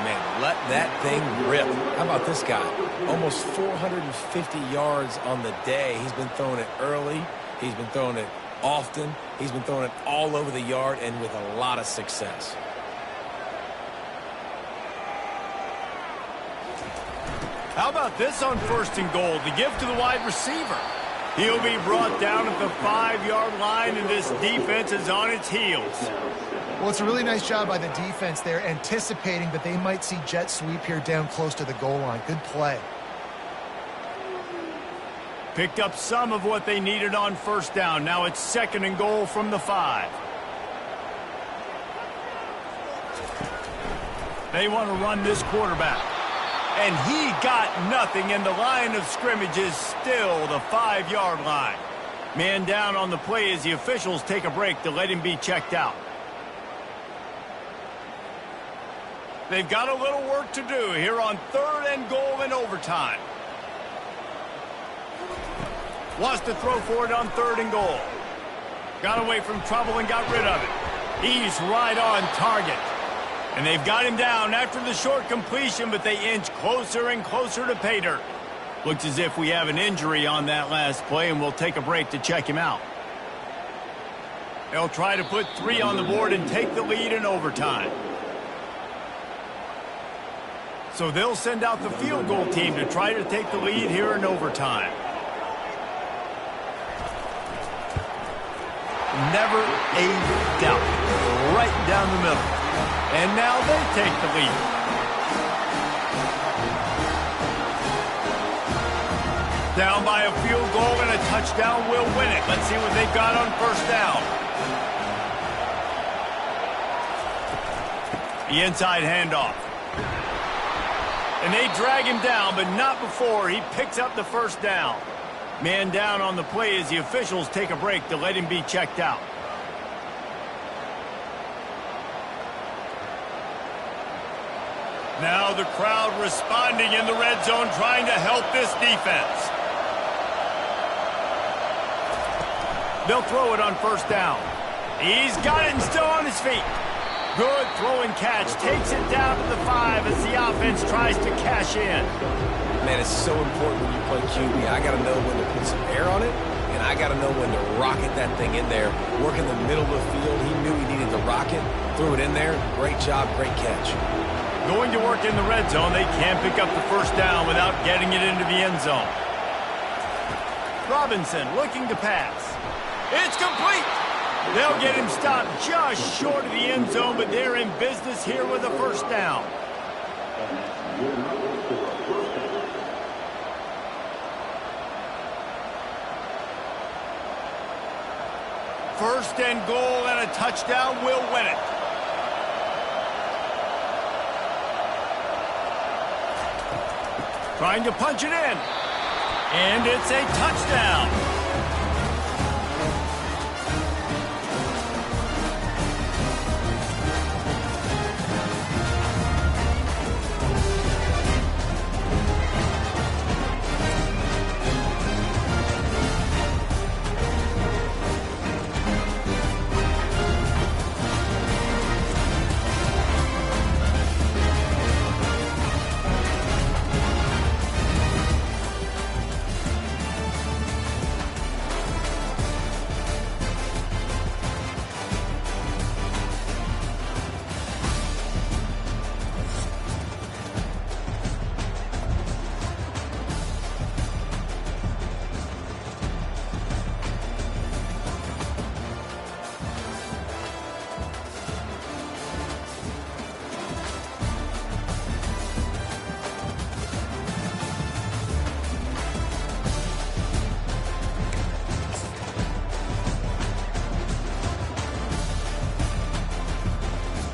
Man, let that thing rip. How about this guy? Almost 450 yards on the day. He's been throwing it early. He's been throwing it often. He's been throwing it all over the yard and with a lot of success. How about this on 1st and goal? The give to the wide receiver. He'll be brought down at the 5-yard line, and this defense is on its heels. Well, it's a really nice job by the defense there, anticipating that they might see jet sweep here down close to the goal line. Good play. Picked up some of what they needed on first down. Now it's 2nd and goal from the 5. They want to run this quarterback. And he got nothing, and the line of scrimmage is still the 5-yard line. Man down on the play as the officials take a break to let him be checked out. They've got a little work to do here on 3rd and goal in overtime. Wants to throw for it on 3rd and goal. Got away from trouble and got rid of it. He's right on target. And they've got him down after the short completion, but they inch closer and closer to pay dirt. Looks as if we have an injury on that last play, and we'll take a break to check him out. They'll try to put 3 on the board and take the lead in overtime. So they'll send out the field goal team to try to take the lead here in overtime. Never a doubt. Right down the middle. And now they take the lead. Down by a field goal, and a touchdown will win it. Let's see what they've got on first down. The inside handoff. And they drag him down, but not before he picks up the first down. Man down on the play as the officials take a break to let him be checked out. Now the crowd responding in the red zone, trying to help this defense. They'll throw it on first down. He's got it and still on his feet. Good throw and catch. Takes it down to the 5 as the offense tries to cash in. Man, it's so important when you play QB. I got to know when to put some air on it, and I got to know when to rocket that thing in there. Work in the middle of the field. He knew he needed to rock it. Threw it in there. Great job, great catch. Going to work in the red zone, they can't pick up the first down without getting it into the end zone. Robinson looking to pass. It's complete. They'll get him stopped just short of the end zone, but they're in business here with a first down. First and goal and a touchdown will win it. Trying to punch it in. And it's a touchdown.